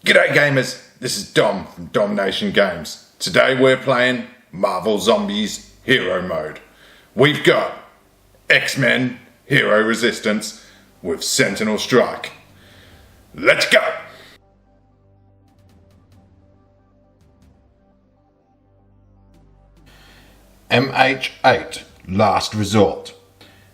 G'day gamers, this is Dom from Domination Games. Today we're playing Marvel Zombies Hero Mode. We've got X-Men Hero Resistance with Sentinel Strike. Let's go! MH8, Last Resort.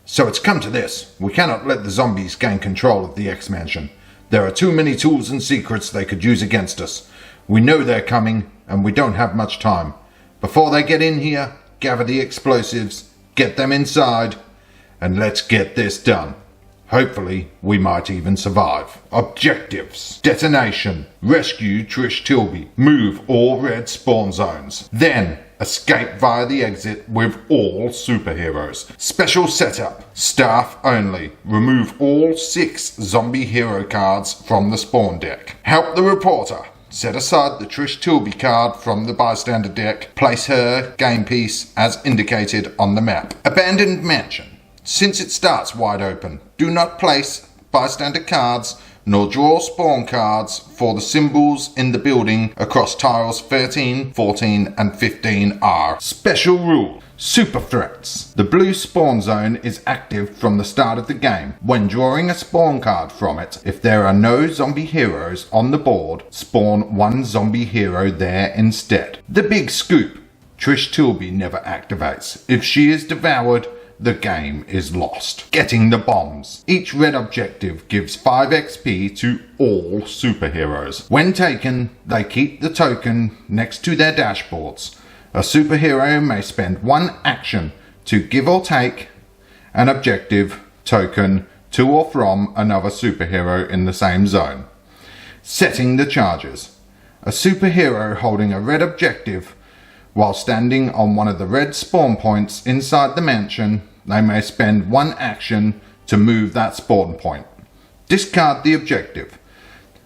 So it's come to this. We cannot let the zombies gain control of the X-Mansion. There are too many tools and secrets they could use against us. We know they're coming, and we don't have much time. Before they get in here, gather the explosives, get them inside, and let's get this done. Hopefully, we might even survive. Objectives: detonation, rescue Trish Tilby, move all red spawn zones. Then, escape via the exit with all superheroes. Special setup, staff only. Remove all 6 zombie hero cards from the spawn deck. Help the reporter. Set aside the Trish Tilby card from the bystander deck. Place her game piece as indicated on the map. Abandoned mansion. Since it starts wide open, do not place bystander cards nor draw spawn cards for the symbols in the building across tiles 13, 14 and 15 are. Special rule: super threats. The blue spawn zone is active from the start of the game. When drawing a spawn card from it, if there are no zombie heroes on the board, spawn 1 zombie hero there instead. The big scoop: Trish Tilby never activates. If she is devoured, the game is lost. Getting the bombs. Each red objective gives 5 XP to all superheroes. When taken, they keep the token next to their dashboards. A superhero may spend 1 action to give or take an objective token to or from another superhero in the same zone. Setting the charges. A superhero holding a red objective while standing on one of the red spawn points inside the mansion, they may spend 1 action to move that spawn point. Discard the objective.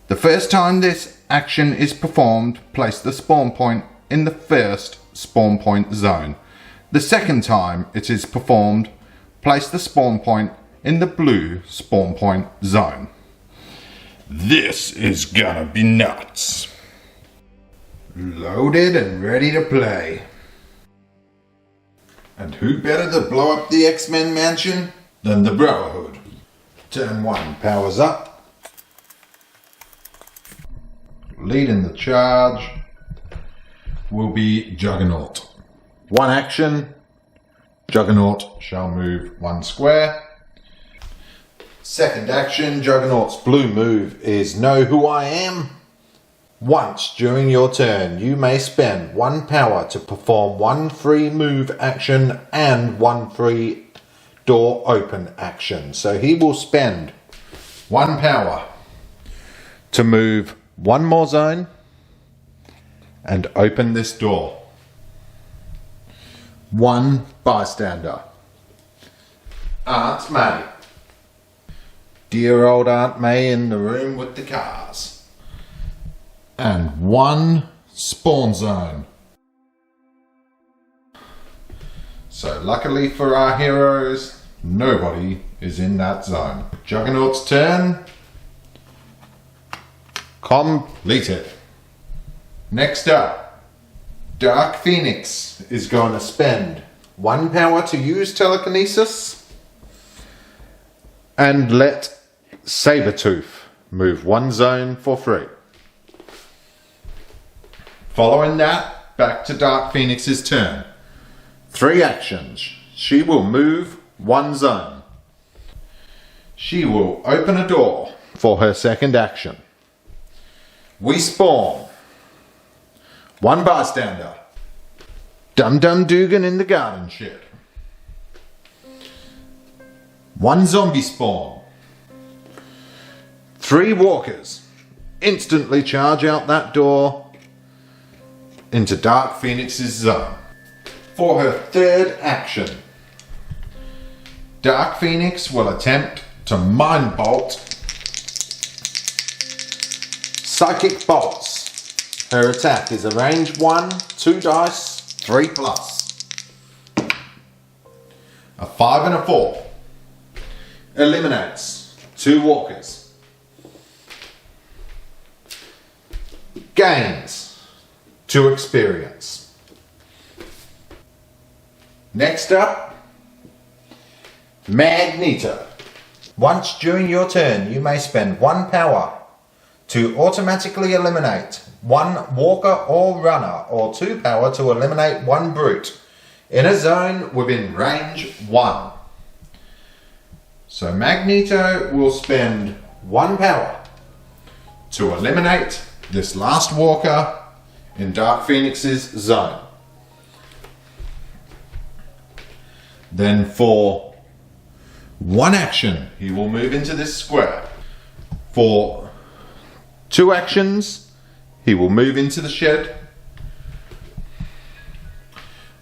The first time this action is performed, place the spawn point in the first spawn point zone. The second time it is performed, place the spawn point in the blue spawn point zone. This is gonna be nuts. Loaded and ready to play. And who better to blow up the X-Men mansion than the Brotherhood? Turn 1 powers up. Leading the charge will be Juggernaut. 1 action, Juggernaut shall move 1 square. Second action, Juggernaut's blue move is Know Who I Am. Once during your turn, you may spend 1 power to perform 1 free move action and 1 free door open action. So he will spend 1 power to move 1 more zone and open this door. 1 bystander. Aunt May. Dear old Aunt May in the room with the cars. And 1 spawn zone. So luckily for our heroes, nobody is in that zone. Juggernaut's turn. Completed. Next up, Dark Phoenix is going to spend 1 power to use telekinesis and let Sabretooth move 1 zone for free. Following that, back to Dark Phoenix's turn. 3 actions. She will move 1 zone. She will open a door for her second action. We spawn 1 bystander. Dum Dum Dugan in the garden shed. 1 zombie spawn. 3 walkers. Instantly charge out that door into Dark Phoenix's zone. For her third action, Dark Phoenix will attempt to Mind Bolt Psychic Bolts. Her attack is a range 1, 2 dice, 3 plus. A 5 and a 4. Eliminates 2 walkers. gains 2 experience. Next up, Magneto. Once during your turn, you may spend 1 power to automatically eliminate 1 walker or runner, or 2 power to eliminate 1 brute in a zone within range 1. So Magneto will spend 1 power to eliminate this last walker in Dark Phoenix's zone. Then for 1 action, he will move into this square. For 2 actions, he will move into the shed.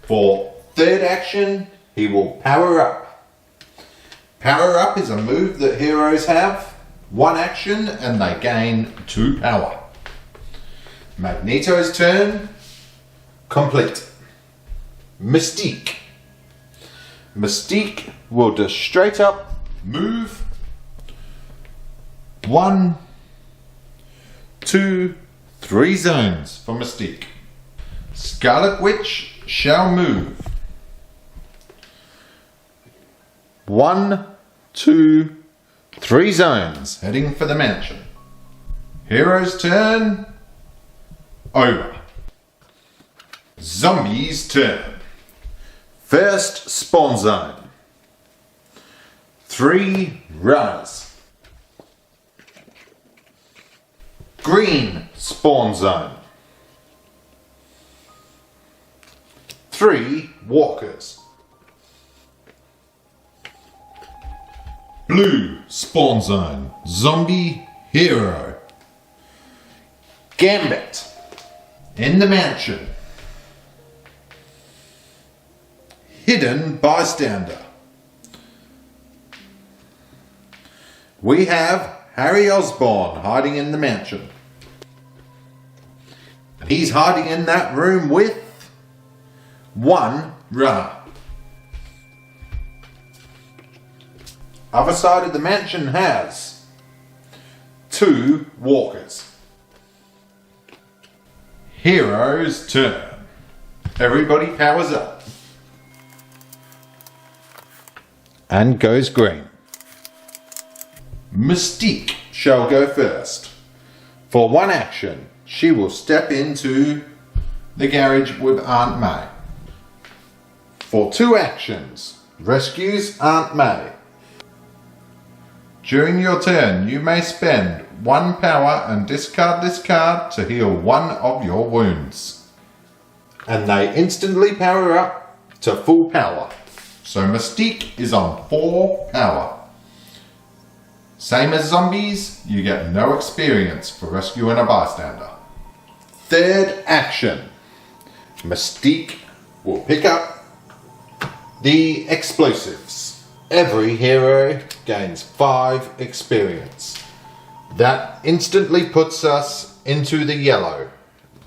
For 3rd action, he will power up. Power up is a move that heroes have. 1 action and they gain 2 power. Magneto's turn, complete. Mystique. Mystique will just straight up move 1, 2, 3 zones for Mystique. Scarlet Witch shall move 1, 2, 3 zones, heading for the mansion. Hero's turn, over. Zombie's turn. First spawn zone. 3 runners. Green spawn zone. 3 walkers. Blue spawn zone. Zombie hero. Gambit in the mansion. Hidden bystander. We have Harry Osborn hiding in the mansion. And he's hiding in that room with 1 runner. Other side of the mansion has 2 walkers. Hero's turn. Everybody powers up. And goes green. Mystique shall go first. For 1 action, she will step into the garage with Aunt May. For 2 actions, rescues Aunt May. During your turn, you may spend 1 power and discard this card to heal 1 of your wounds. And they instantly power up to full power. So Mystique is on 4 power. Same as zombies, you get no experience for rescuing a bystander. 3rd action. Mystique will pick up the explosives. Every hero gains 5 experience. That instantly puts us into the yellow,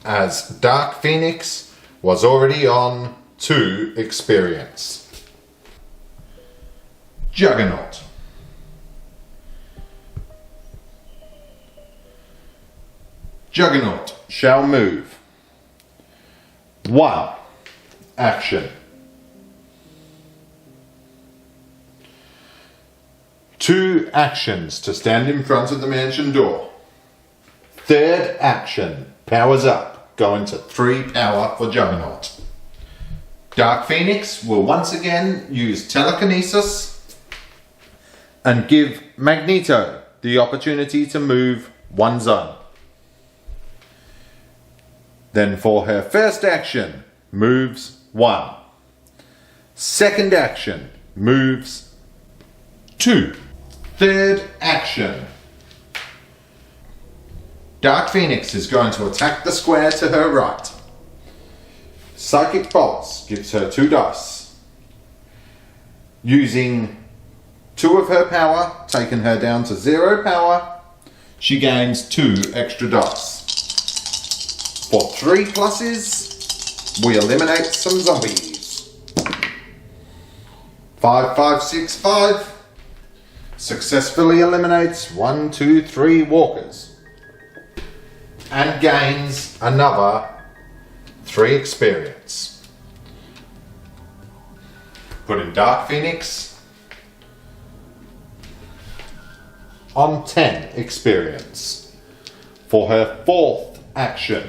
as Dark Phoenix was already on 2 experience. Juggernaut. Juggernaut shall move. 1 action. 2 actions to stand in front of the mansion door. 3rd action, powers up, going to 3 power for Juggernaut. Dark Phoenix will once again use telekinesis and give Magneto the opportunity to move 1 zone. Then for her first action, moves 1. Second action, moves 2. 3rd action. Dark Phoenix is going to attack the square to her right. Psychic Pulse gives her 2 dice. Using 2 of her power, taking her down to 0 power, she gains 2 extra dice. For 3 pluses, we eliminate some zombies. 5, 5, 6, 5. Successfully eliminates 1, 2, 3 walkers. and gains another 3 experience. Put in Dark Phoenix on 10 experience for her 4th action.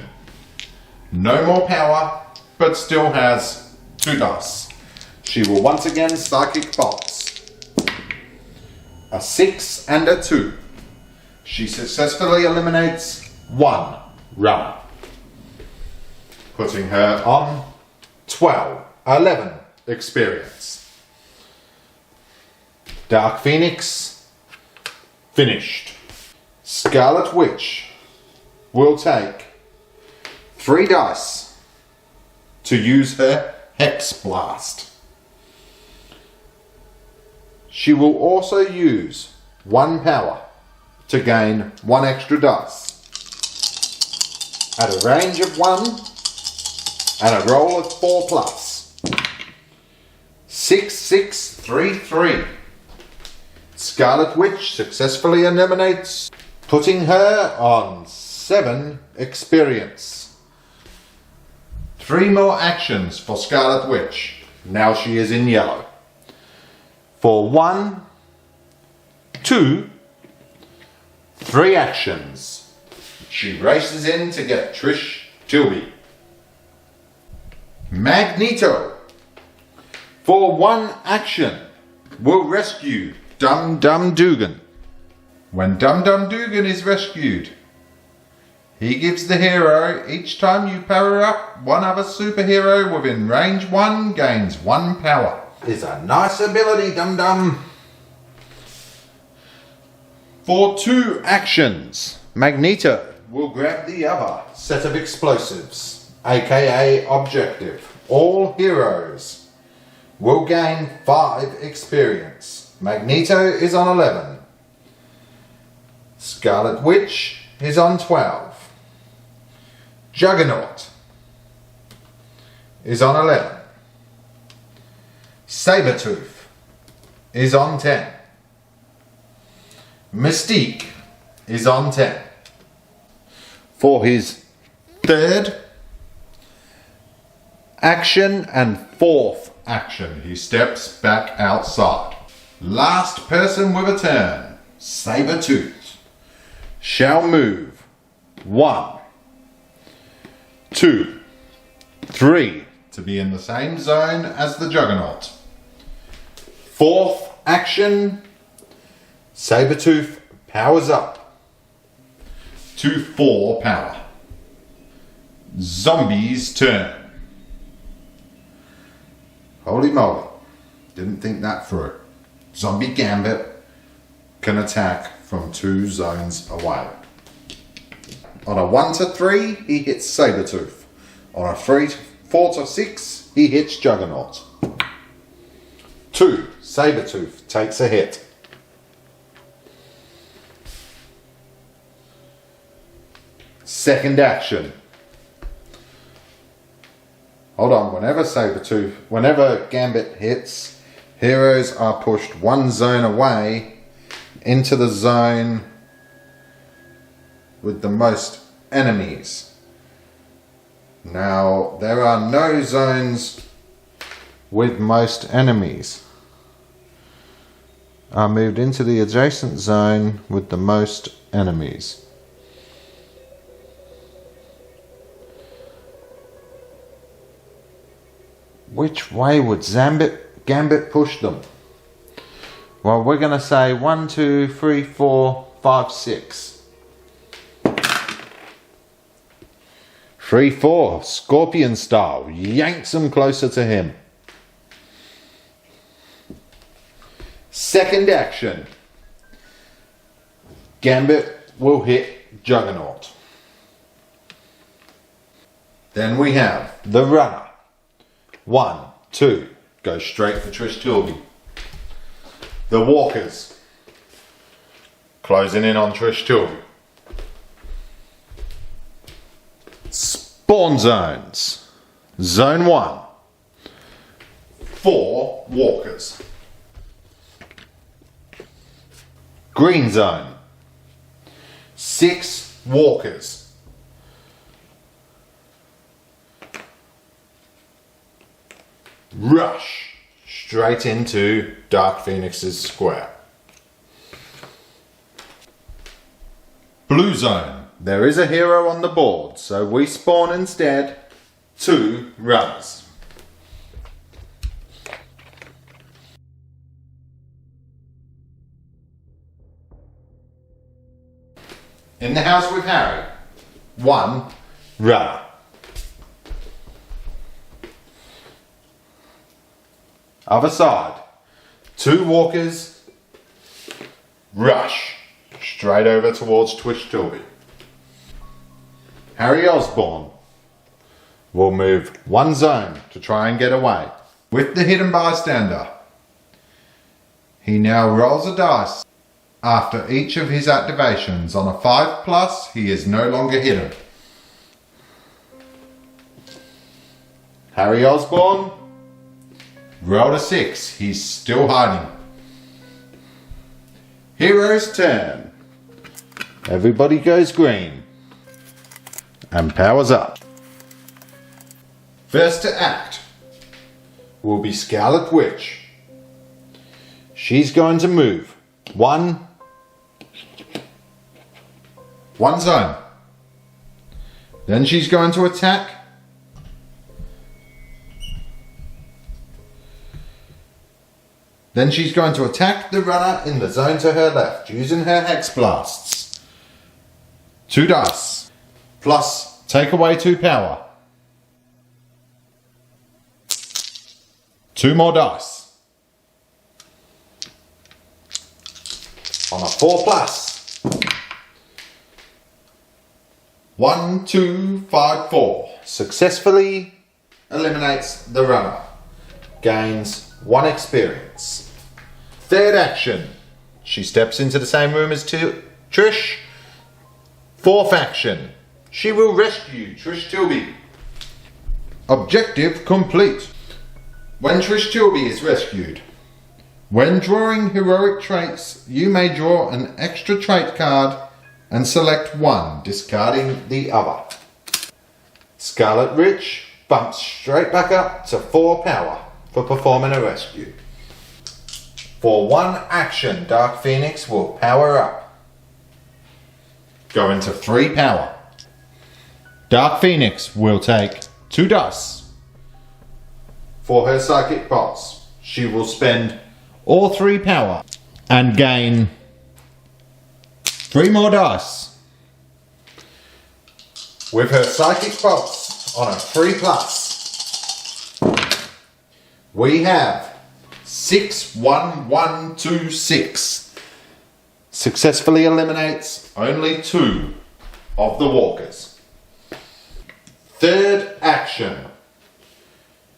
No more power, but still has 2 dice. She will once again Psychic Bolts. A 6 and a 2. She successfully eliminates 1 runner, putting her on 11 experience. Dark Phoenix, finished. Scarlet Witch will take 3 dice to use her Hex Blast. She will also use 1 power to gain 1 extra dice at a range of 1 and a roll of 4 plus. 6, 6, 3, 3. Scarlet Witch successfully eliminates, putting her on 7 experience. 3 more actions for Scarlet Witch. Now she is in yellow. For 1, 2, 3 actions. She races in to get Trish Tilby. Magneto, for 1 action, will rescue Dum Dum Dugan. When Dum Dum Dugan is rescued, he gives the hero, each time you power up, one other superhero within range 1 gains 1 power. Is a nice ability, Dum Dum. For 2 actions, Magneto will grab the other set of explosives, aka objective. All heroes will gain 5 experience. Magneto is on 11. Scarlet Witch is on 12. Juggernaut is on 11. Sabretooth is on 10. Mystique is on 10. For his 3rd action and 4th action, he steps back outside. Last person with a turn, Sabretooth, shall move 1, 2, 3 to be in the same zone as the Juggernaut. 4th action, Sabretooth powers up to 4 power. Zombie's turn. Holy moly, didn't think that through. Zombie Gambit can attack from 2 zones away. On a 1 to 3, he hits Sabretooth. On a 4 to 6, he hits Juggernaut. 2, Sabretooth takes a hit. Second action. Hold on, whenever Gambit hits, heroes are pushed 1 zone away into the zone with the most enemies. Now, there are no zones with most enemies. Are moved into the adjacent zone with the most enemies. Which way would Gambit push them? Well, we're going to say 1, 2, 3, 4, 5, 6. 3, 4, Scorpion style, yanks them closer to him. Second action, Gambit will hit Juggernaut. Then we have the runner. 1, 2, go straight for Trish Tilby. The walkers, closing in on Trish Tilby. Spawn zones. Zone 1, 4 walkers. Green zone, 6 walkers. rush straight into Dark Phoenix's square. Blue zone. There is a hero on the board, so we spawn instead 2 runners. In the house with Harry, 1 runner. Other side, 2 walkers, rush straight over towards Twitch Tilby. Harry Osborne will move 1 zone to try and get away. With the hidden bystander, he now rolls a dice. After each of his activations on a 5+, he is no longer hidden. Harry Osborne rolled a 6, he's still hiding. Hero's turn. Everybody goes green and powers up. First to act will be Scarlet Witch. She's going to move 1 zone. Then she's going to attack. Then she's going to attack the runner in the zone to her left using her Hex Blasts. 2 dice. Plus, take away 2 power. 2 more dice. On a 4+. 1, 2, 5, 4. Successfully eliminates the runner. Gains 1 experience. Third action. She steps into the same room as Trish. 4th action. She will rescue Trish Tilby. Objective complete. When Trish Tilby is rescued, when drawing heroic traits, you may draw an extra trait card and select 1, discarding the other. Scarlet Witch bumps straight back up to 4 power for performing a rescue. For 1 action, Dark Phoenix will power up. Go into 3 power. Dark Phoenix will take 2 dice. For her Psychic Pulse, she will spend all 3 power and gain 3 more dice. With her Psychic Pulse on a 3+, we have 6, 1, 1, 2, 6. Successfully eliminates only 2 of the walkers. Third action.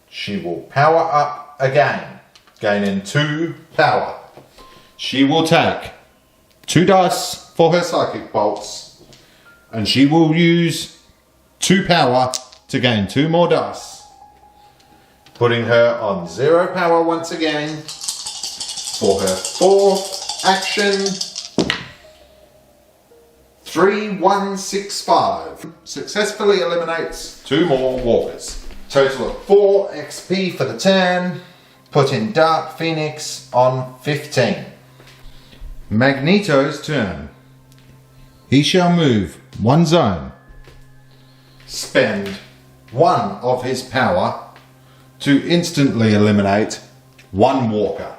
She will power up again, gaining 2 power. She will take 2 dice for her Psychic Bolts, and she will use 2 power to gain 2 more dice, putting her on 0 power once again. For her 4th action, 3, 1, 6, 5. Successfully eliminates 2 more walkers. Total of 4 XP for the turn, putting Dark Phoenix on 15. Magneto's turn. He shall move 1 zone, spend 1 of his power to instantly eliminate 1 walker.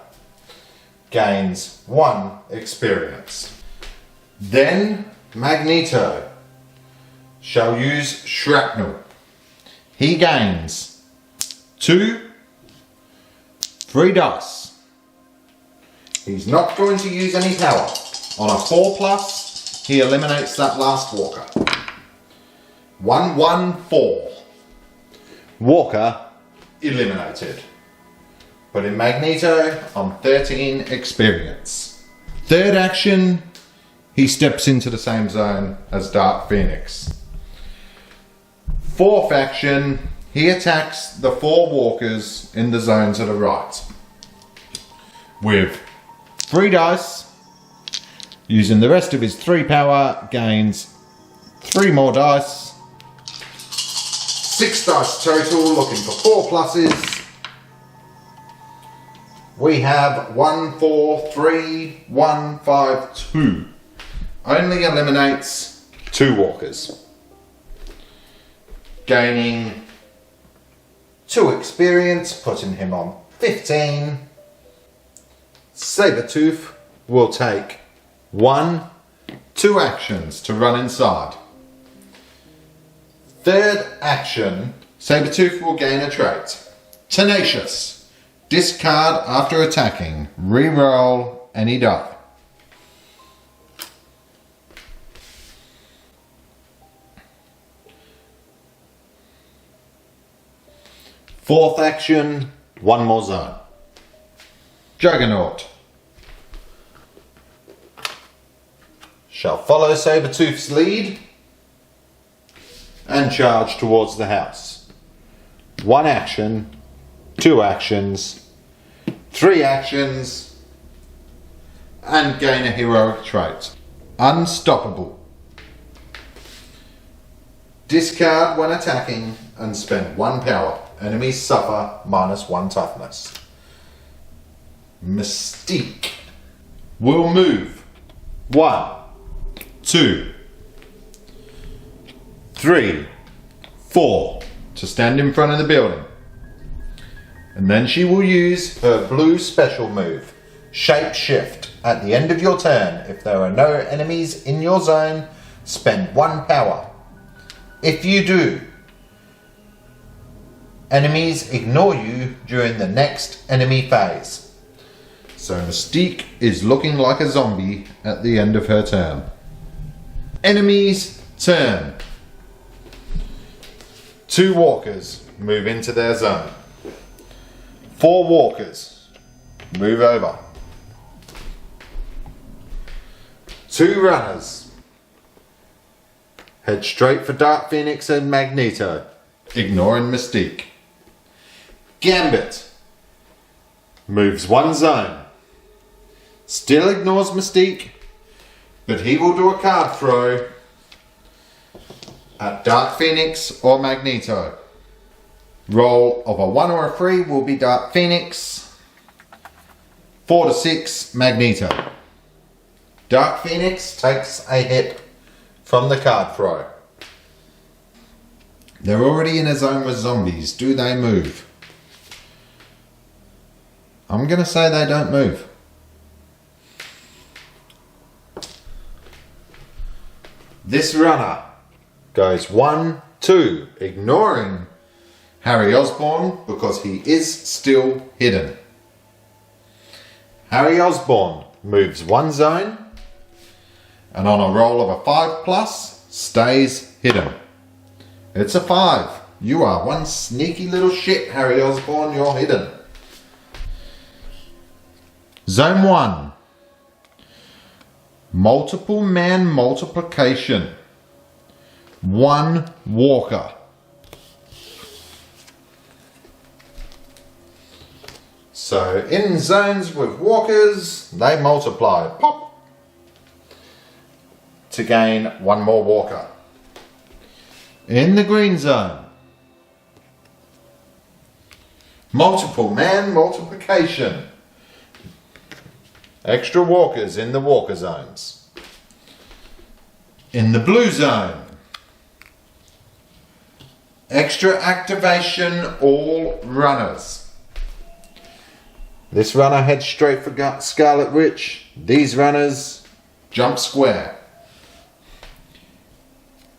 Gains 1 experience. Then Magneto shall use Shrapnel. He gains 2, 3 dice. He's not going to use any power. On a 4+, he eliminates that last walker. 1, 1, 4. Walker eliminated. Putting Magneto on 13 experience. Third action, he steps into the same zone as Dark Phoenix. 4th action, he attacks the 4 walkers in the zone to the right. With 3 dice, using the rest of his 3 power, gains 3 more dice. 6 dice total, looking for 4 pluses. we have 1, 4, 3, 1, 5, 2. Only eliminates 2 walkers. Gaining 2 experience, putting him on 15. Sabretooth will take 1, 2 actions to run inside. Third action, Sabretooth will gain a trait. Tenacious. Discard after attacking. Reroll any die. Fourth action, 1 more zone. Juggernaut shall follow Sabretooth's lead and charge towards the house. 1 action, 2 actions, 3 actions, and gain a heroic trait. Unstoppable. Discard when attacking and spend 1 power. Enemies suffer -1 toughness. Mystique will move 1, 2, 3, 4 to stand in front of the building. And then she will use her blue special move, Shape Shift. At the end of your turn, if there are no enemies in your zone, spend 1 power. If you do, enemies ignore you during the next enemy phase. So Mystique is looking like a zombie at the end of her turn. Enemies' turn. 2 walkers move into their zone. 4 walkers move over. 2 runners head straight for Dark Phoenix and Magneto, ignoring Mystique. Gambit moves 1 zone. Still ignores Mystique, but he will do a card throw at Dark Phoenix or Magneto. Roll of a 1 or a 3 will be Dark Phoenix. 4 to 6, Magneto. Dark Phoenix takes a hit from the card throw. They're already in a zone with zombies. Do they move? I'm going to say they don't move. This runner goes 1, 2, ignoring Harry Osborn because he is still hidden. Harry Osborn moves 1 zone and on a roll of a 5+ stays hidden. It's a 5. You are one sneaky little shit, Harry Osborn. You're hidden. Zone 1. Multiple man multiplication. 1 walker. So in zones with walkers, they multiply. Pop! To gain 1 more walker. In the green zone. Multiple man multiplication. Extra walkers in the walker zones. In the blue zone. Extra activation all runners. This runner heads straight for Scarlet Witch. These runners jump square.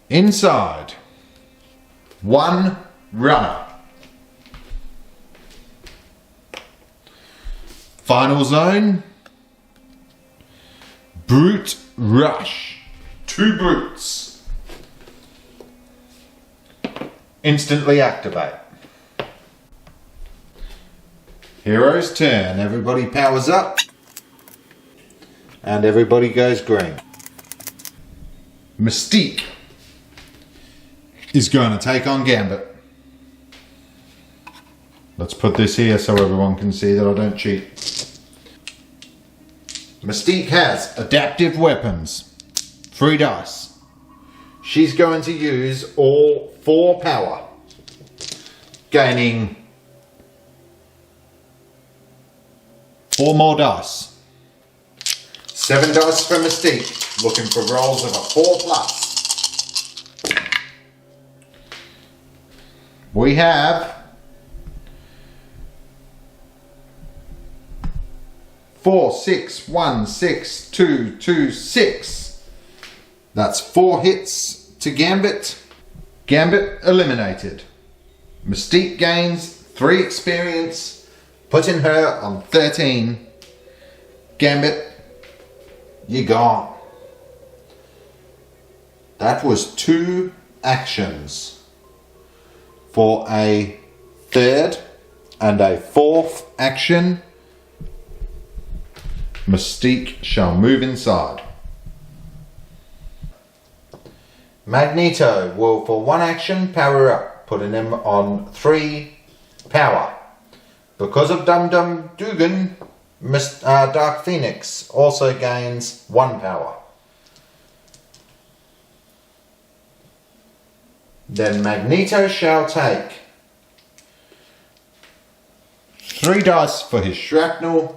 Inside. 1 runner. Final zone. Brute rush. 2 brutes. Instantly activate. Hero's turn. Everybody powers up. And everybody goes green. Mystique is going to take on Gambit. Let's put this here so everyone can see that I don't cheat. Mystique has adaptive weapons. 3 dice. She's going to use all 4 power. Gaining 4 more dice. 7 dice for Mystique, looking for rolls of a 4+. We have 4, 6, 1, 6, 2, 2, 6. That's 4 hits to Gambit. Gambit eliminated. Mystique gains 3 experience, putting her on 13. Gambit, you gone. That was 2 actions. For a 3rd and a 4th action, Mystique shall move inside. Magneto will, for 1 action, power up, putting him on 3 power. Because of Dum Dum Dugan, Dark Phoenix also gains 1 power. Then Magneto shall take 3 dice for his shrapnel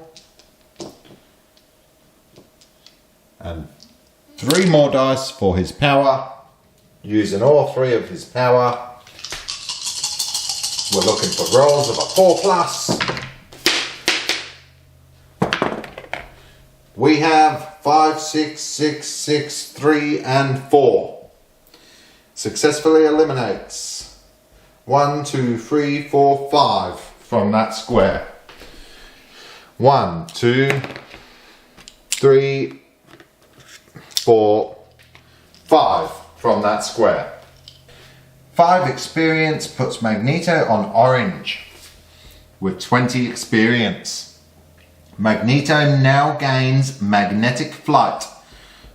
and 3 more dice for his power. Using all 3 of his power, we're looking for rolls of a 4+. We have 5, 6, 6, 6, 3 and 4. Successfully eliminates 1, 2, 3, 4, 5 from that square. 1, 2, 3, 4, 5 from that square. 5 experience puts Magneto on orange with 20 experience. Magneto now gains magnetic flight.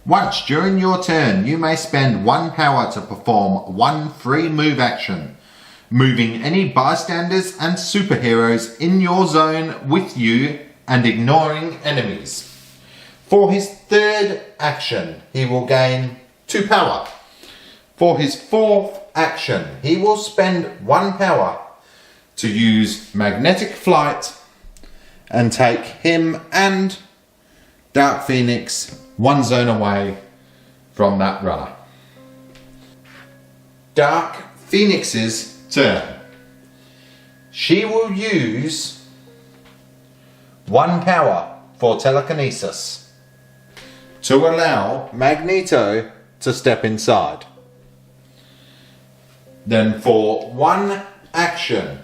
Once during your turn, you may spend 1 power to perform 1 free move action, moving any bystanders and superheroes in your zone with you and ignoring enemies. For his 3rd action, he will gain 2 power. For his 4th action, he will spend 1 power to use magnetic flight and take him and Dark Phoenix 1 zone away from that runner. Dark Phoenix's turn. She will use 1 power for telekinesis to allow Magneto to step inside. Then for 1 action,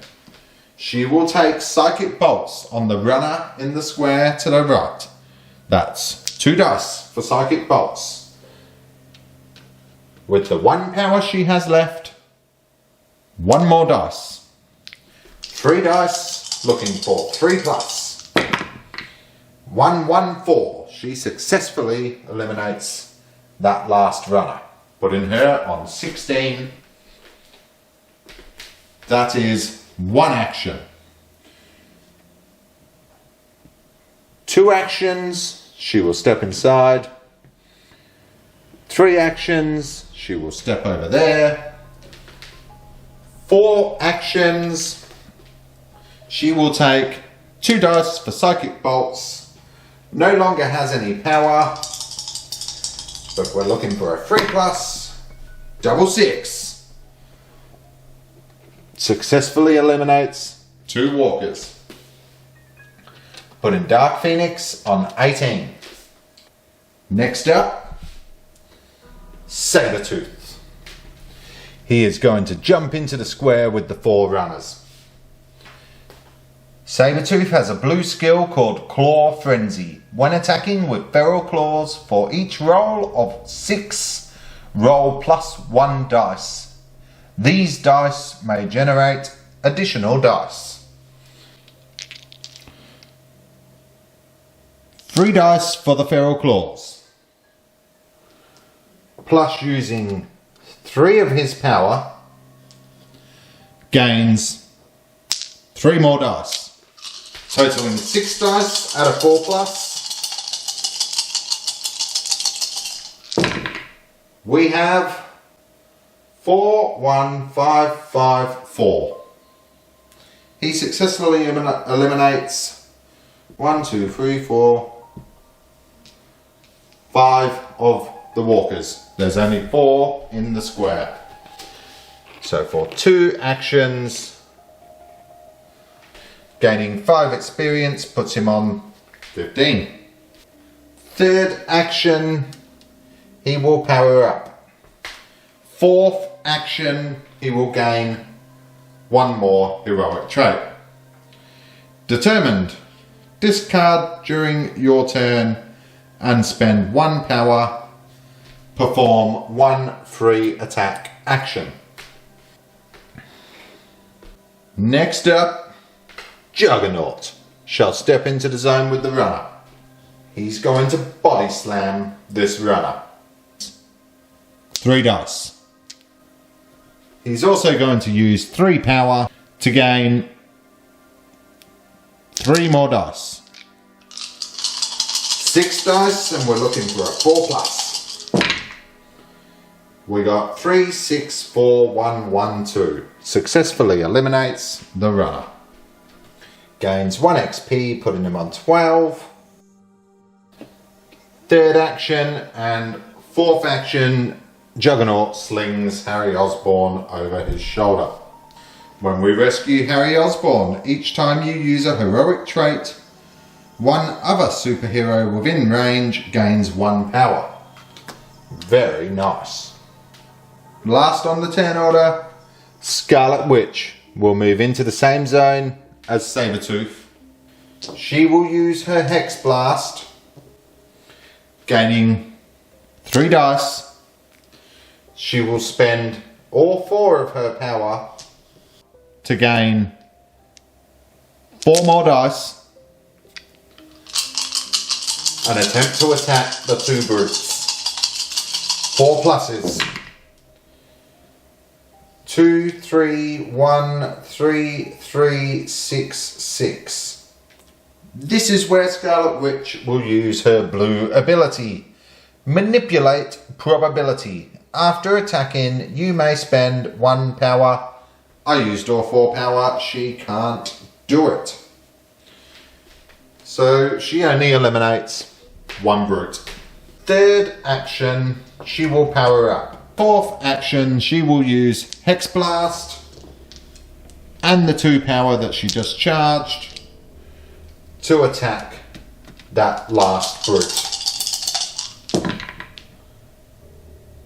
she will take Psychic Bolts on the runner in the square to the right. That's 2 dice for Psychic Bolts. With the 1 power she has left, 1 more dice. 3 dice, looking for 3+. 1, 1, 4. She successfully eliminates that last runner, putting her on 16. That is 1 action. 2 actions, she will step inside. 3 actions, she will step over there. 4 actions, she will take 2 dice for Psychic Bolts. No longer has any power, but we're looking for a 3+. Double 6. Successfully eliminates 2 walkers. Putting Dark Phoenix on 18. Next up, Sabretooth. He is going to jump into the square with the 4 runners. Sabretooth has a blue skill called Claw Frenzy. When attacking with feral claws, for each roll of 6, roll +1 dice. These dice may generate additional dice. 3 dice for the feral claws. Plus using 3 of his power, gains 3 more dice. Totaling 6 dice out of 4+. We have 4, 1, 5, 5, 4. He successfully eliminates 1, 2, 3, 4, 5 of the walkers. There's only 4 in the square. So for 2 actions, gaining 5 experience puts him on 15. Third action, he will power up. Fourth action, he will gain 1 more heroic trait. Determined, discard during your turn and spend 1 power, perform 1 free attack action. Next up, Juggernaut shall step into the zone with the runner. He's going to body slam this runner. 3 dice. He's also going to use 3 power to gain 3 more dice. 6 dice, and we're looking for a 4+. We got 3, 6, 4, 1, 1, 2. Successfully eliminates the runner. Gains 1 XP, putting him on 12. Third action and fourth action, Juggernaut slings Harry Osborn over his shoulder. When we rescue Harry Osborn, each time you use a heroic trait, one other superhero within range gains 1 power. Very nice. Last on the turn order, Scarlet Witch will move into the same zone as Sabretooth. She will use her Hex Blast, gaining 3 dice. She will spend all 4 of her power to gain 4 more dice and attempt to attack the 2 brutes. 4 pluses. 2, 3, 1, 3, 3, 6, 6. This is where Scarlet Witch will use her blue ability. Manipulate probability. After attacking, you may spend 1 power. I used all 4 power. She can't do it. So she only eliminates 1 brute. Third action, she will power up. Fourth action, she will use Hex Blast and the 2 power that she just charged to attack that last brute.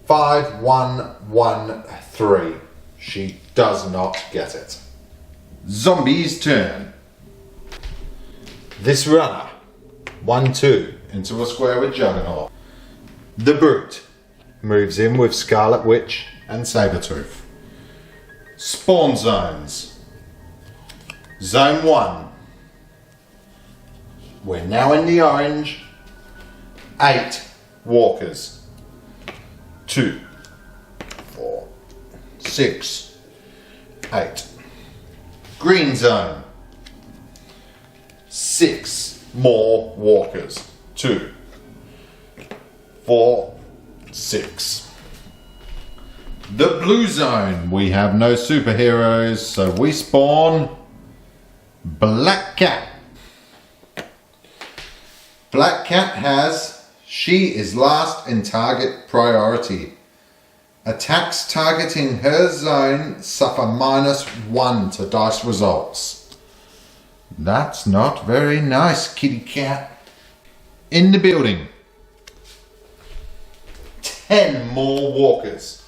5, 1, 1, 3. She does not get it. Zombie's turn. This runner, 1, 2, into a square with Juggernaut. The brute moves in with Scarlet Witch and Sabretooth. Spawn zones. Zone 1. We're now in the orange. 8 walkers. 2, 4, 6, 8. Green zone. 6 more walkers. 2, 4, 6. The blue zone. We have no superheroes, so we spawn Black Cat. Black Cat has, she is last in target priority. Attacks targeting her zone suffer -1 to dice results. That's not very nice, kitty cat. In the building. 10 more walkers.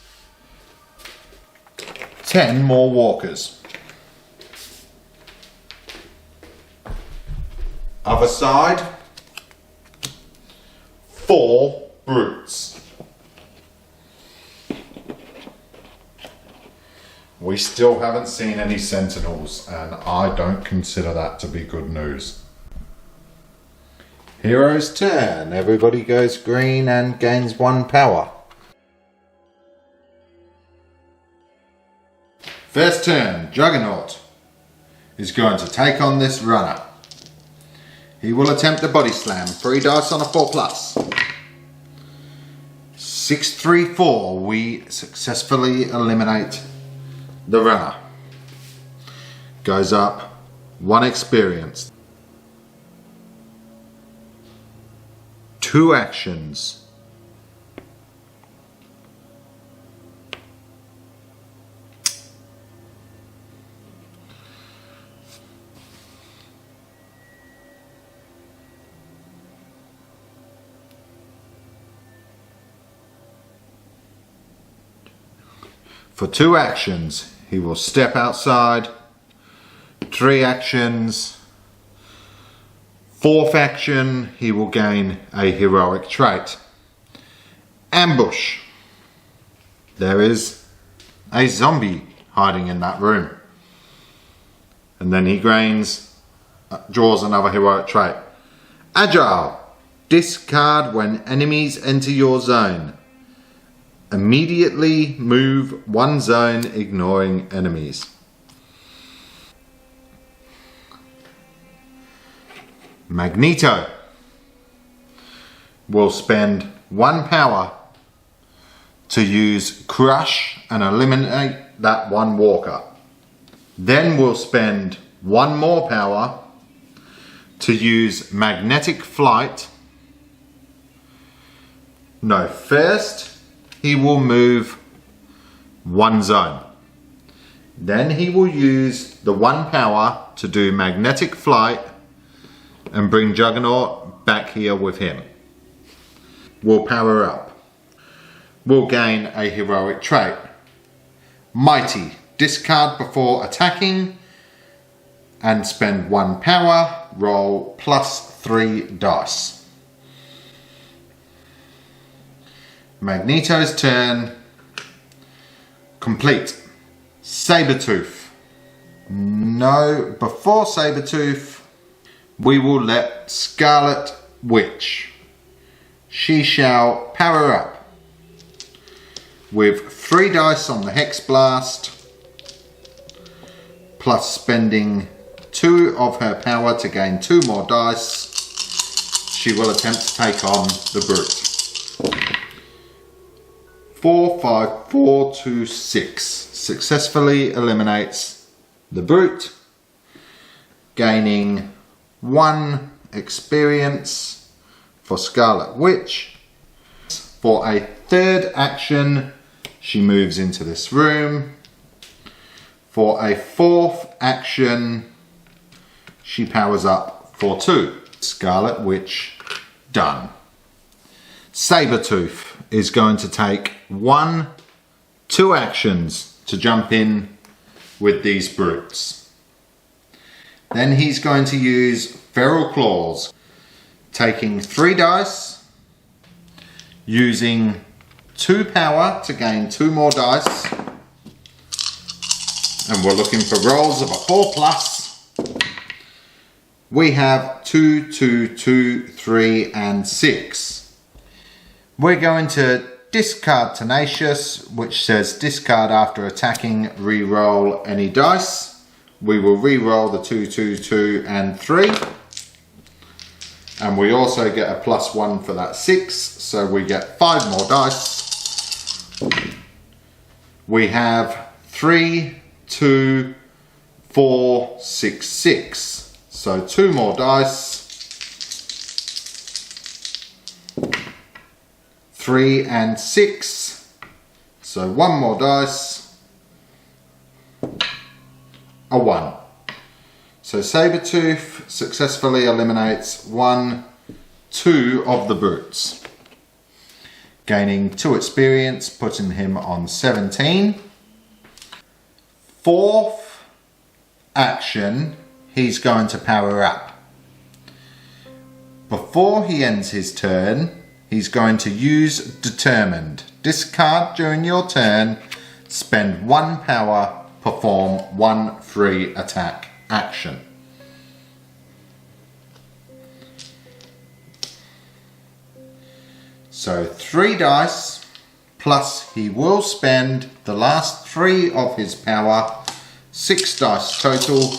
10 more walkers. Other side. 4 brutes. We still haven't seen any sentinels, and I don't consider that to be good news. Hero's turn. Everybody goes green and gains 1 power. First turn, Juggernaut is going to take on this runner. He will attempt a body slam. 3 dice on a 4+. 6, 3, 4. We successfully eliminate the runner. Goes up 1 experience. 2 actions. For 2 actions, he will step outside. 3 actions. 4th action, he will gain a heroic trait. Ambush. There is a zombie hiding in that room. And then he draws another heroic trait. Agile. Discard when enemies enter your zone. Immediately move 1 zone, ignoring enemies. Magneto will spend 1 power to use Crush and eliminate that 1 walker. Then we'll spend 1 more power to use Magnetic Flight. No, first he will move 1 zone. Then he will use the 1 power to do Magnetic Flight and bring Juggernaut back here with him. We'll power up. We'll gain a heroic trait. Mighty. Discard before attacking and spend 1 power. Roll +3 dice. Magneto's turn. Complete. Sabretooth. No, before Sabretooth, we will let Scarlet Witch. She shall power up with 3 dice on the Hex Blast, plus spending 2 of her power to gain 2 more dice. She will attempt to take on the Brute. 4, 5, 4, 2, 6. Successfully eliminates the Brute, gaining 1 experience for Scarlet Witch. For a 3rd action, she moves into this room. For a 4th action, she powers up for 2. Scarlet Witch done. Sabretooth is going to take 2 actions to jump in with these brutes. Then he's going to use Feral Claws, taking 3 dice, using 2 power to gain 2 more dice, and we're looking for rolls of a 4+. We have 2, 2, 2, 3 and 6. We're going to discard Tenacious, which says discard after attacking, re-roll any dice. We will re-roll the 2, 2, 2 and 3. And we also get a +1 for that 6, so we get 5 more dice. We have 3, 2, 4, 6, 6. So 2 more dice. 3 and 6. So 1 more dice. A 1. So Sabretooth successfully eliminates 1, 2 of the brutes, gaining 2 experience, putting him on 17. 4th action, he's going to power up. Before he ends his turn, he's going to use Determined. Discard during your turn, spend 1 power, perform 1 free attack action. So 3 dice, plus he will spend the last 3 of his power, 6 dice total.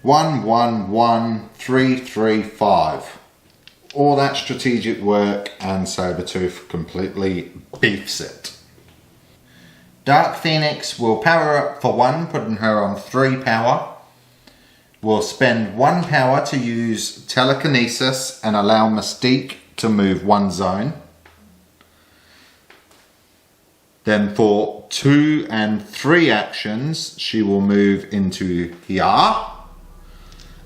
1, 1, 1, 3, 3, 5. All that strategic work, and Sabretooth completely beefs it. Dark Phoenix will power up for 1, putting her on 3 power. will spend 1 power to use telekinesis and allow Mystique to move 1 zone. Then for 2 and 3 actions, she will move into here.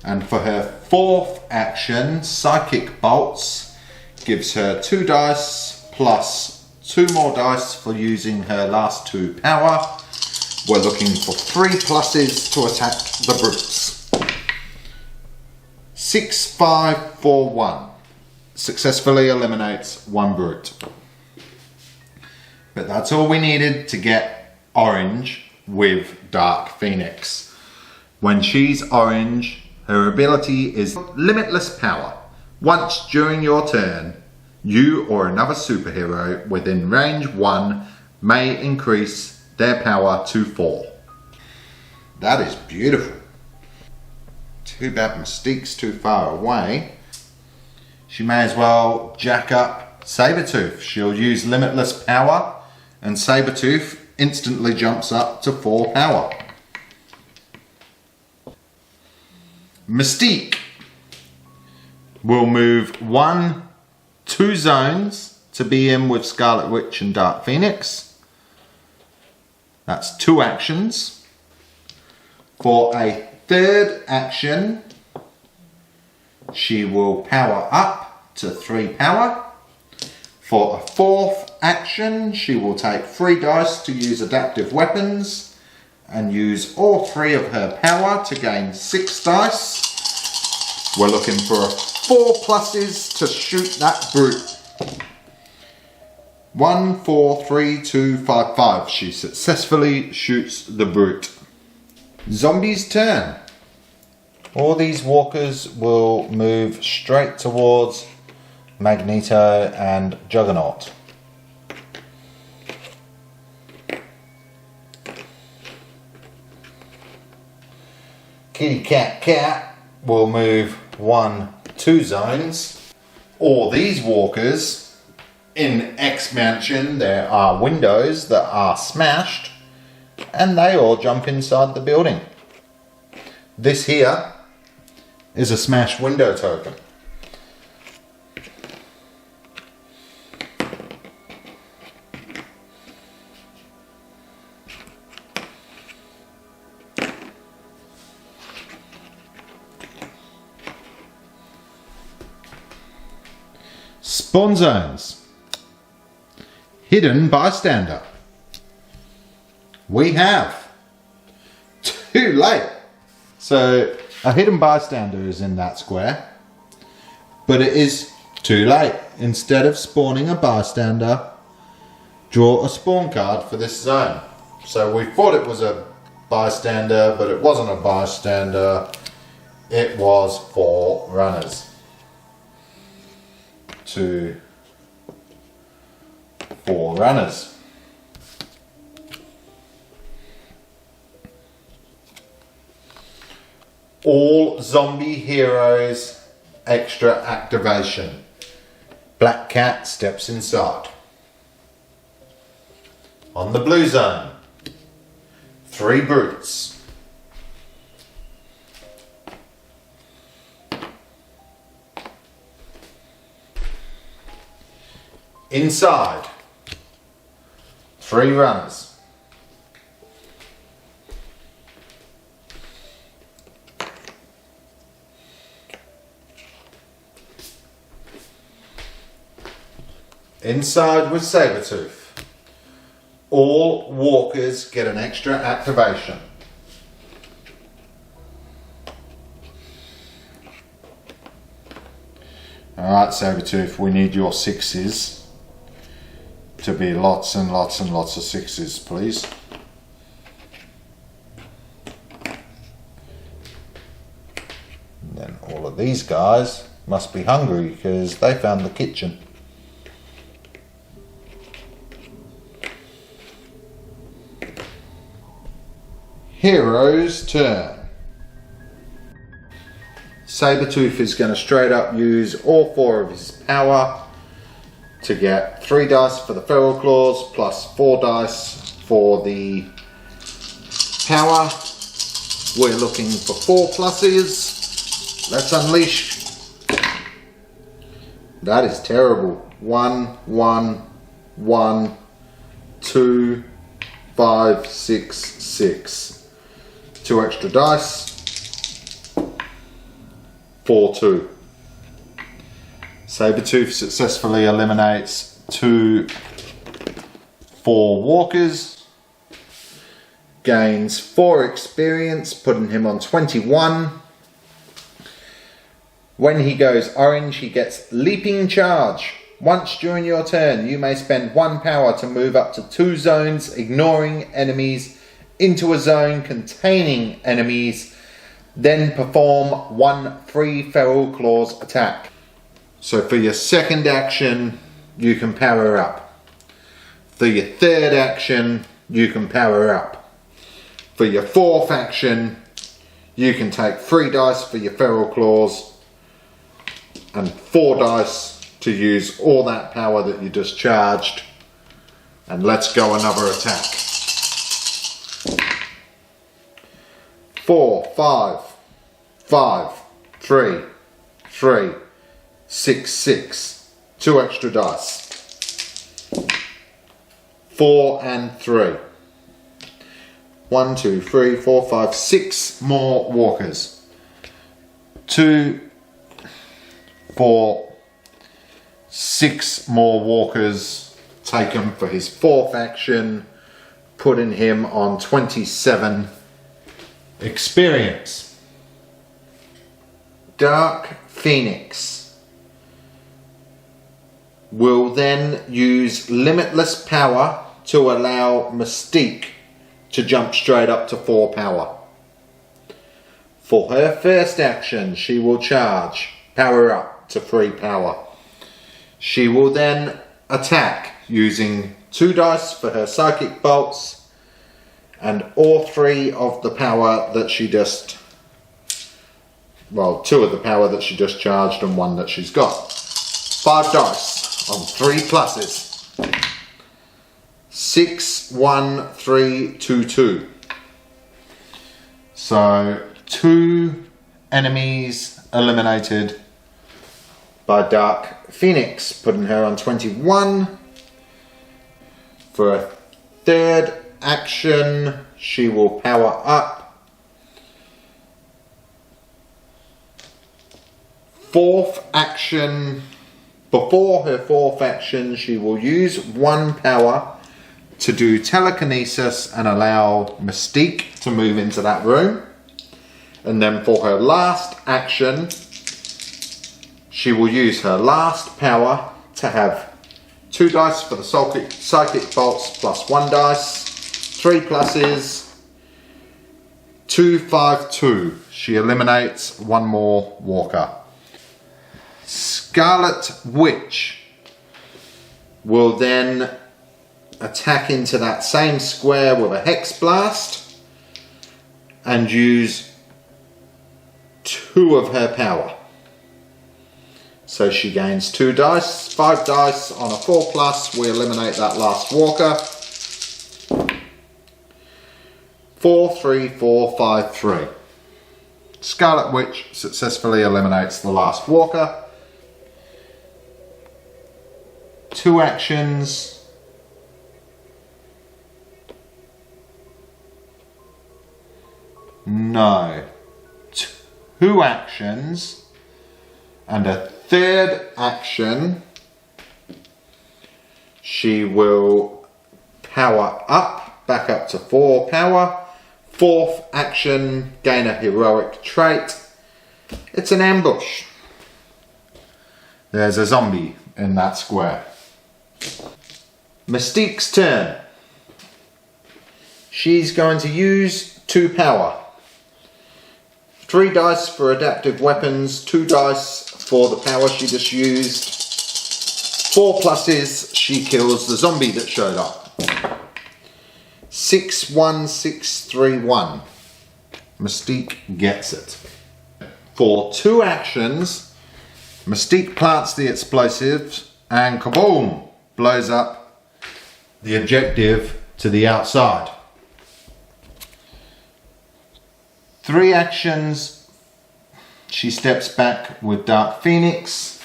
And for her 4th action, Psychic Bolts gives her 2 dice plus 2 more dice for using her last 2 power. We're looking for 3 pluses to attack the brutes. 6, 5, 4, 1. Successfully eliminates 1 brute. But that's all we needed to get orange with Dark Phoenix. When she's orange, her ability is Limitless Power. Once during your turn, you or another superhero within range 1 may increase their power to 4. That is beautiful. Too bad Mystique's too far away. She may as well jack up Sabretooth. She'll use Limitless Power and Sabretooth instantly jumps up to 4 power. Mystique will move 1, 2 zones to be in with Scarlet Witch and Dark Phoenix. That's 2 actions. For a 3rd action, she will power up to 3 power. For a 4th action, she will take 3 dice to use adaptive weapons and use all 3 of her power to gain 6 dice. We're looking for 4 pluses to shoot that brute. 1, 4, 3, 2, 5, 5. She successfully shoots the brute. Zombie's turn. All these walkers will move straight towards Magneto and Juggernaut. Kitty Cat will move 1, 2 zones. All these walkers, in X Mansion there are windows that are smashed and they all jump inside the building. This here is a smashed window token. Spawn zones. Hidden bystander. We have too late. So a hidden bystander is in that square, but it is too late. Instead of spawning a bystander, draw a spawn card for this zone. So we thought it was a bystander, but it wasn't a bystander. It was for runners. 2, 4 runners. All zombie heroes extra activation. Black Cat steps inside. On the blue zone, 3 brutes. Inside, 3 runners. Inside with Sabretooth. All walkers get an extra activation. Alright Sabretooth, we need your 6s to be lots and lots and lots of 6s, please. And then all of these guys must be hungry because they found the kitchen. Hero's turn. Sabretooth is going to straight up use all 4 of his power to get 3 dice for the Feral Claws plus 4 dice for the power. We're looking for 4 pluses. Let's unleash. That is terrible. 1, 1, 1, 2, 5, 6, 6. 2 extra dice. 4, 2. Sabertooth successfully eliminates 2 4 walkers. Gains 4 experience, putting him on 21. When he goes orange, he gets Leaping Charge. Once during your turn, you may spend 1 power to move up to 2 zones, ignoring enemies, into a zone containing enemies, then perform 1 free Feral Claws attack. So for your second action, you can power up. For your third action, you can power up. For your fourth action, you can take 3 dice for your Feral Claws and 4 dice to use all that power that you just charged. And let's go another attack. 4, 5, 5, 3, 3, 6, 6. 2 extra dice. 4 and 3. 1, 2, 3, 4, 5, 6 more walkers. 2, 4, 6 more walkers. Take him for his fourth action, putting him on 27 experience. Dark Phoenix will then use limitless power to allow Mystique to jump straight up to 4 power. For her first action, she will charge, power up to 3 power. She will then attack using 2 dice for her Psychic Bolts and all 3 of the power that she just, well, 2 of the power that she just charged and 1 that she's got. 5 dice on 3 pluses. 6, 1, 3, 2, 2. So 2 enemies eliminated by Dark Phoenix, putting her on 21. For a third action, she will power up. Fourth action, before her fourth action, she will use 1 power to do telekinesis and allow Mystique to move into that room. And then for her last action, she will use her last power to have 2 dice for the Psychic Bolts plus 1 dice, 3 pluses, 2, 5, 2. She eliminates 1 more walker. Scarlet Witch will then attack into that same square with a Hex Blast and use 2 of her power. So she gains 2 dice, 5 dice on a 4 plus. We eliminate that last walker. 4, 3, 4, 5, 3. Scarlet Witch successfully eliminates the last walker. 2 actions. No. 2 actions and a third action. She will power up, back up to 4 power. Fourth action, gain a heroic trait. It's an ambush. There's a zombie in that square. Mystique's turn. She's going to use 2 power. 3 dice for adaptive weapons, 2 dice for the power she just used. 4 pluses, she kills the zombie that showed up. 6, 1, 6, 3, 1. Mystique gets it. For 2 actions, Mystique plants the explosives and kaboom! Blows up the objective to the outside. 3 actions, she steps back with Dark Phoenix.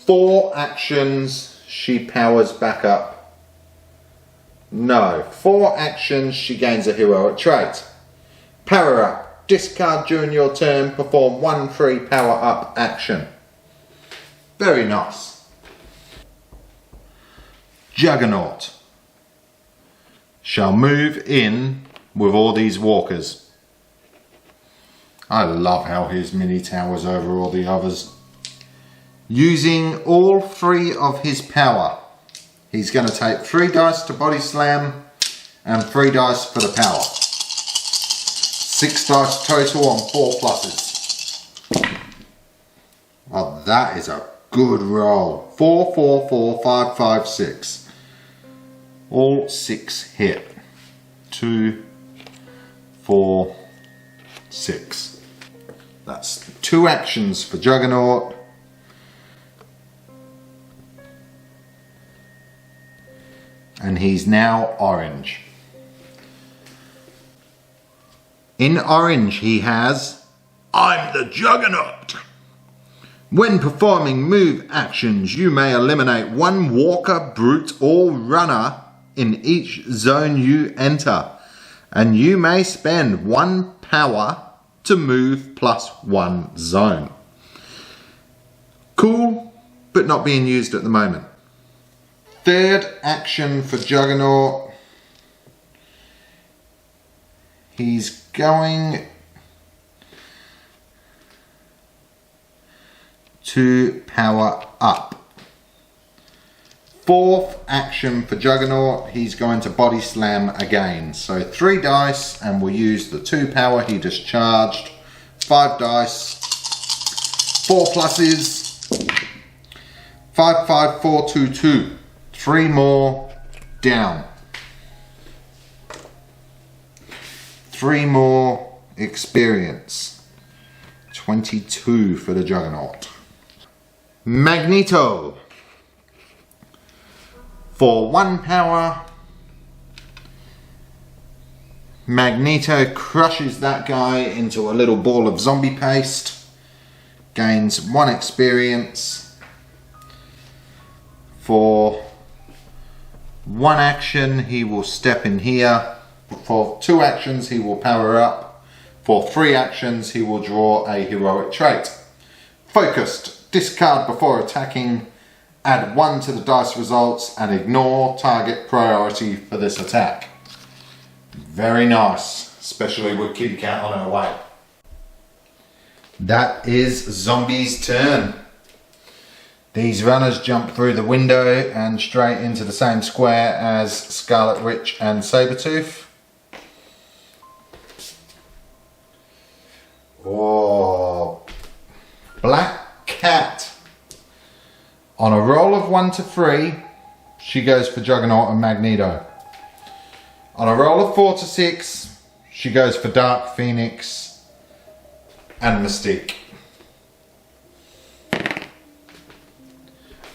4 actions, she powers back up. No, 4 actions, she gains a heroic trait. Power up, discard during your turn, perform 1 free power up action. Very nice. Juggernaut shall move in with all these walkers. I love how his mini towers over all the others. Using all 3 of his power, he's going to take 3 dice to body slam and 3 dice for the power. 6 dice total on 4 pluses. Well, that is a good roll. 4, 4, 4, 5, 5, 6. All 6 hit. 2, 4, 6. That's 2 actions for Juggernaut. And he's now orange. In orange he has, I'm the Juggernaut. When performing move actions, you may eliminate 1 walker, brute or runner in each zone you enter. And you may spend 1 power to move plus 1 zone. Cool, but not being used at the moment. Third action for Juggernaut. He's going to power up. 4th action for Juggernaut, he's going to body slam again. So 3 dice, and we'll use the 2 power he discharged. 5 dice, 4 pluses, 5, 5, 4, 2, 2. 3 more down. 3 more experience. 22 for the Juggernaut. Magneto. For 1 power, Magneto crushes that guy into a little ball of zombie paste. Gains 1 experience. For 1 action, he will step in here. For 2 actions, he will power up. For 3 actions, he will draw a heroic trait. Focused, discard before attacking, add 1 to the dice results and ignore target priority for this attack. Very nice, especially with Kitty Cat on her way. That is Zombie's turn. These runners jump through the window and straight into the same square as Scarlet Witch and Sabretooth. Oh, Black Cat. On a roll of 1 to 3, she goes for Juggernaut and Magneto. On a roll of 4 to 6, she goes for Dark Phoenix and Mystique.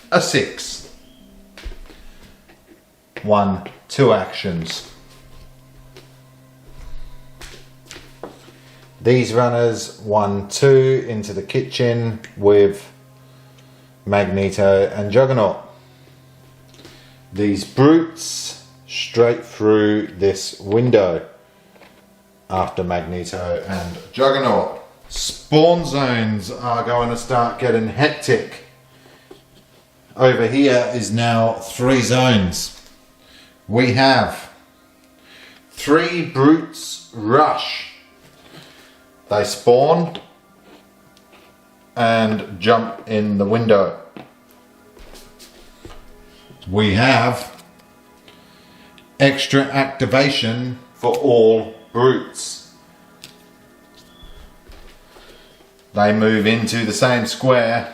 A 6. 1, 2 actions. These runners 1, 2 into the kitchen with Magneto and Juggernaut. These brutes straight through this window after Magneto and Juggernaut. Spawn zones are going to start getting hectic. Over here is now 3 zones. We have 3 brutes rush. They spawn and jump in the window. We have extra activation for all brutes. They move into the same square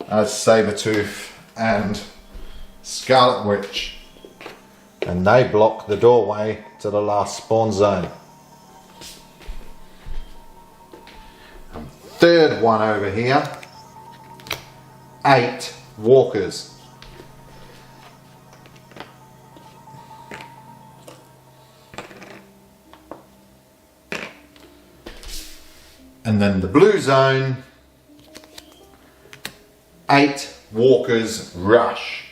as Sabretooth and Scarlet Witch, and they block the doorway to the last spawn zone. Third one over here, 8 walkers. And then the blue zone, 8 walkers rush.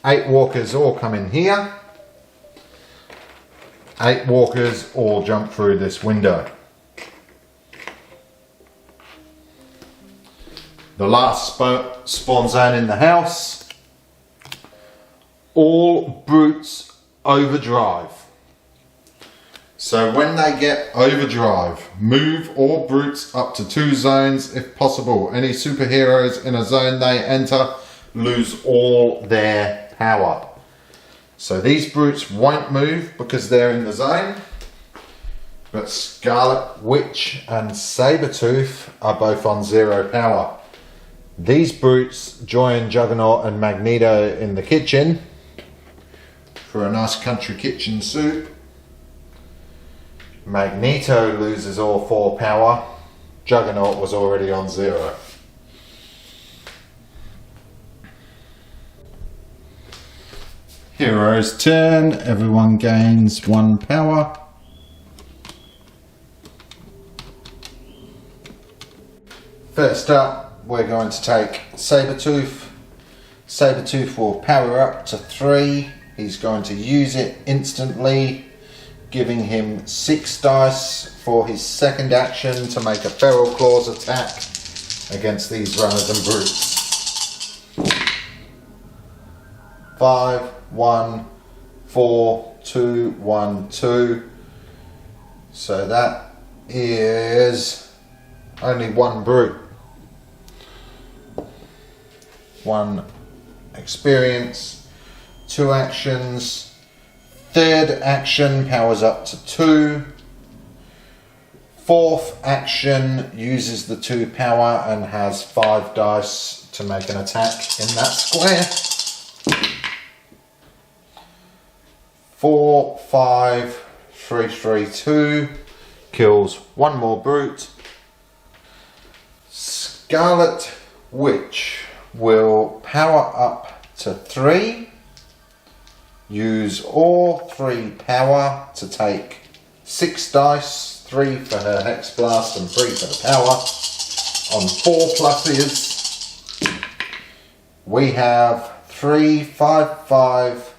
8 walkers all come in here. 8 walkers all jump through this window. The last spawn zone in the house, all brutes overdrive. So when they get overdrive, move all brutes up to 2 zones if possible. Any superheroes in a zone they enter lose all their power. So these brutes won't move because they're in the zone. But Scarlet Witch and Sabretooth are both on 0 power. These brutes join Juggernaut and Magneto in the kitchen for a nice country kitchen soup. Magneto loses all 4 power. Juggernaut was already on 0. Heroes turn, everyone gains 1 power. First up, we're going to take Sabretooth. Sabretooth will power up to 3. He's going to use it instantly, giving him 6 dice for his second action to make a Feral Claws attack against these runners and brutes. 5, 1, 4, 2, 1, 2. So that is only 1 brute. 1 experience, 2 actions. Third action powers up to 2. Fourth action uses the 2 power and has 5 dice to make an attack in that square. 4, 5, 3, 3, 2 kills 1 more brute. Scarlet Witch will power up to 3, use all 3 power to take 6 dice, 3 for her Hex Blast and 3 for the power. On 4 pluses, we have 3, 5, 5,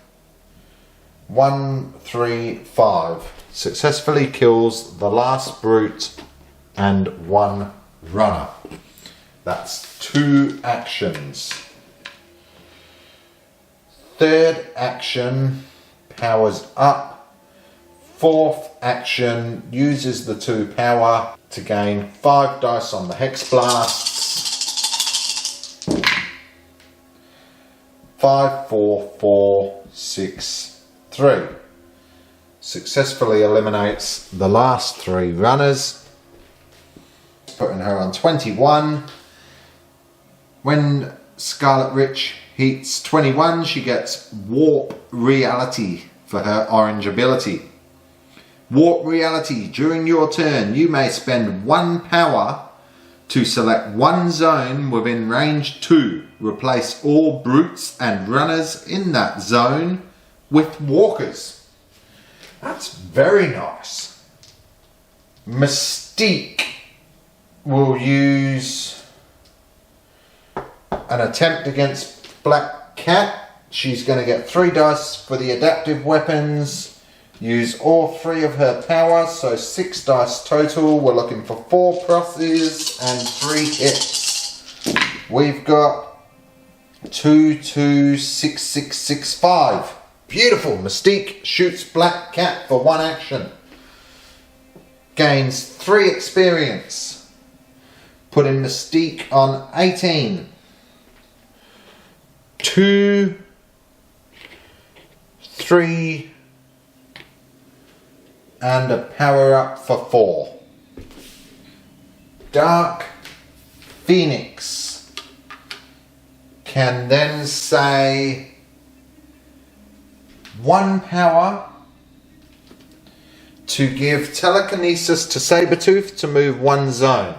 1, 3, 5. Successfully kills the last brute and 1 runner. That's 2 actions. Third action powers up. Fourth action uses the 2 power to gain 5 dice on the Hex Blasts. 5, 4, 4, 6, 3. Successfully eliminates the last 3 runners, putting her on 21. When Scarlet Witch hits 21, she gets Warp Reality for her orange ability. Warp Reality. During your turn, you may spend 1 power to select 1 zone within range 2. Replace all brutes and runners in that zone with walkers. That's very nice. Mystique will use an attempt against Black Cat. She's going to get 3 dice for the adaptive weapons. Use all 3 of her power, so 6 dice total. We're looking for 4 crosses and 3 hits. We've got 2, 2, 6, 6, 6, 5. Beautiful. Mystique shoots Black Cat for 1 action. Gains 3 experience. Putting Mystique on 18. 2, 3, and a power up for 4. Dark Phoenix can then say 1 power to give telekinesis to Sabretooth to move 1 zone.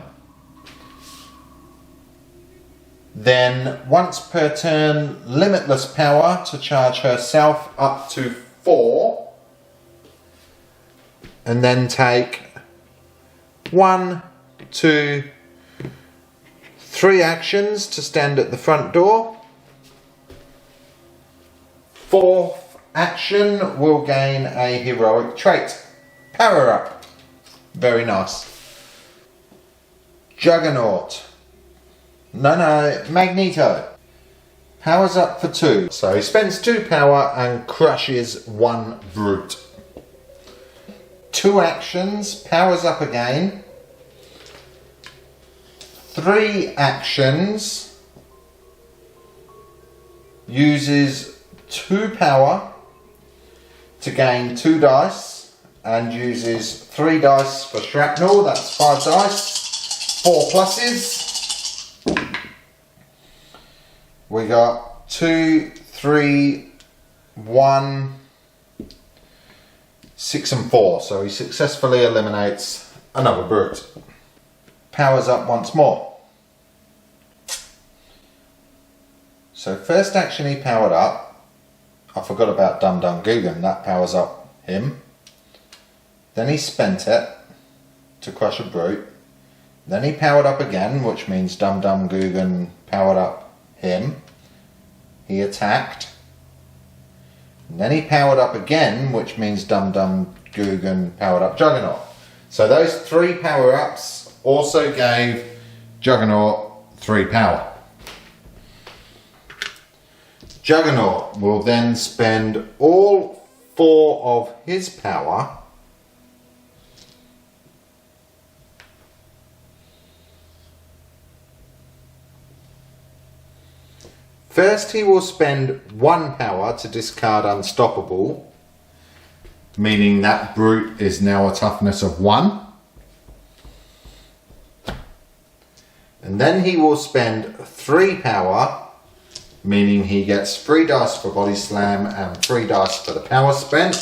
Then, once per turn, limitless power to charge herself up to 4. And then take 1 2, 3 actions to stand at the front door. 4th action will gain a heroic trait. Power up. Very nice. Juggernaut. No, Magneto. Powers up for 2. So he spends 2 power and crushes 1 brute. 2 actions, powers up again. 3 actions, uses 2 power to gain 2 dice and uses 3 dice for shrapnel. That's 5 dice, 4 pluses. We got 2, 3, 1, 6 and 4. So he successfully eliminates another brute. Powers up once more. So first action he powered up. I forgot about Dum Dum Guggen. That powers up him. Then he spent it to crush a brute. Then he powered up again, which means Dum Dum Guggen powered up him. He attacked. And then he powered up again, which means Dum Dum Guggen powered up Juggernaut. So those 3 power-ups also gave Juggernaut 3 power. Juggernaut will then spend all 4 of his power First, he will spend 1 power to discard Unstoppable, meaning that brute is now a toughness of 1. And then he will spend 3 power, meaning he gets 3 dice for Body Slam and 3 dice for the power spent.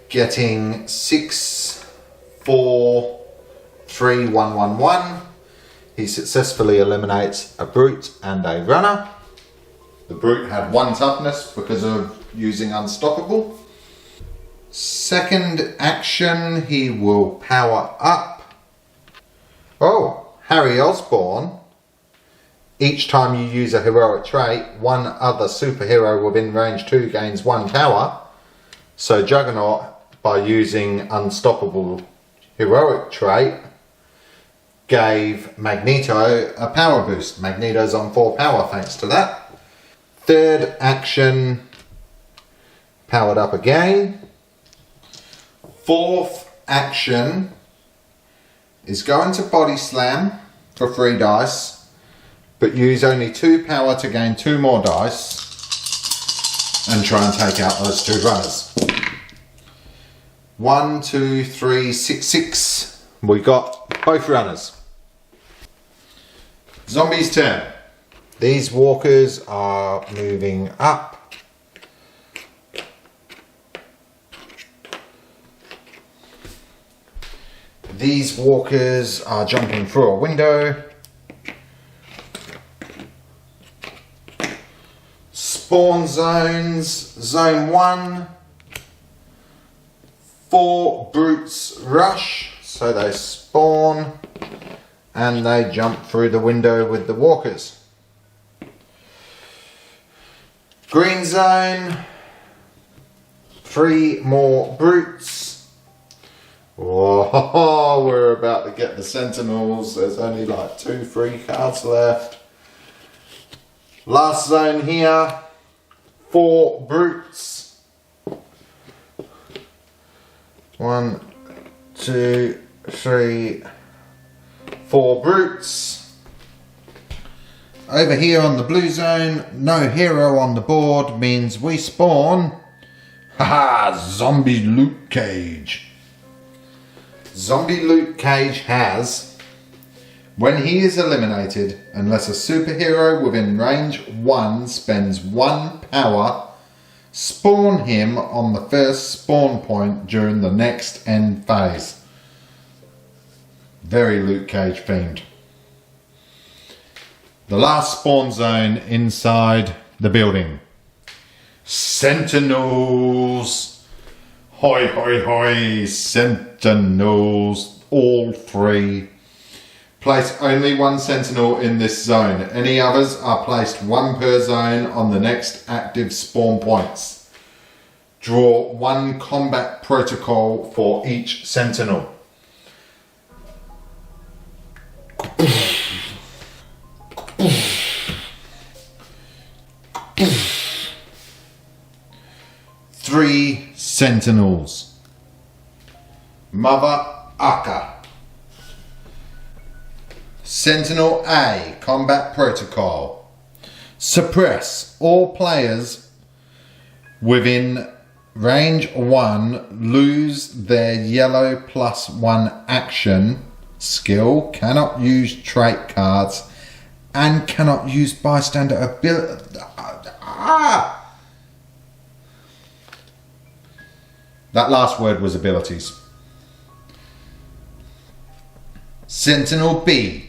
Getting 6, 4, 3, 1, 1, 1. He successfully eliminates a brute and a runner. The brute had 1 toughness because of using Unstoppable. Second action, he will power up. Oh, Harry Osborn. Each time you use a heroic trait, 1 other superhero within range 2 gains 1 power. So Juggernaut, by using Unstoppable heroic trait, gave Magneto a power boost. Magneto's on 4 power thanks to that. Third action, powered up again. Fourth action is going to Body Slam for 3 dice, but use only 2 power to gain 2 more dice and try and take out those 2 runners. 1, 2, 3, 6, 6. We got both runners. Zombie's turn. These walkers are moving up. These walkers are jumping through a window. Spawn zones. Zone 1. 4 brutes rush. So they spawn and they jump through the window with the walkers. Green zone. 3 more brutes. Oh, we're about to get the sentinels. There's only like 2 free cards left. Last zone here. 4 brutes. 1, 2, 3, 4 brutes. Over here on the blue zone, no hero on the board means we spawn. Haha, Zombie Luke Cage. Zombie Luke Cage has, when he is eliminated, unless a superhero within range 1 spends 1 power, spawn him on the first spawn point during the next end phase. Very Luke Cage themed. The last spawn zone inside the building. Sentinels. Hoi, hoi, hoi, sentinels, all three. Place only one sentinel in this zone. Any others are placed one per zone on the next active spawn points. Draw one combat protocol for each sentinel. Three sentinels. Mother Akka. Sentinel A, combat protocol. Suppress all players within range 1 lose their yellow +1 action skill, cannot use trait cards, and cannot use bystander ability. That last word was abilities. Sentinel B.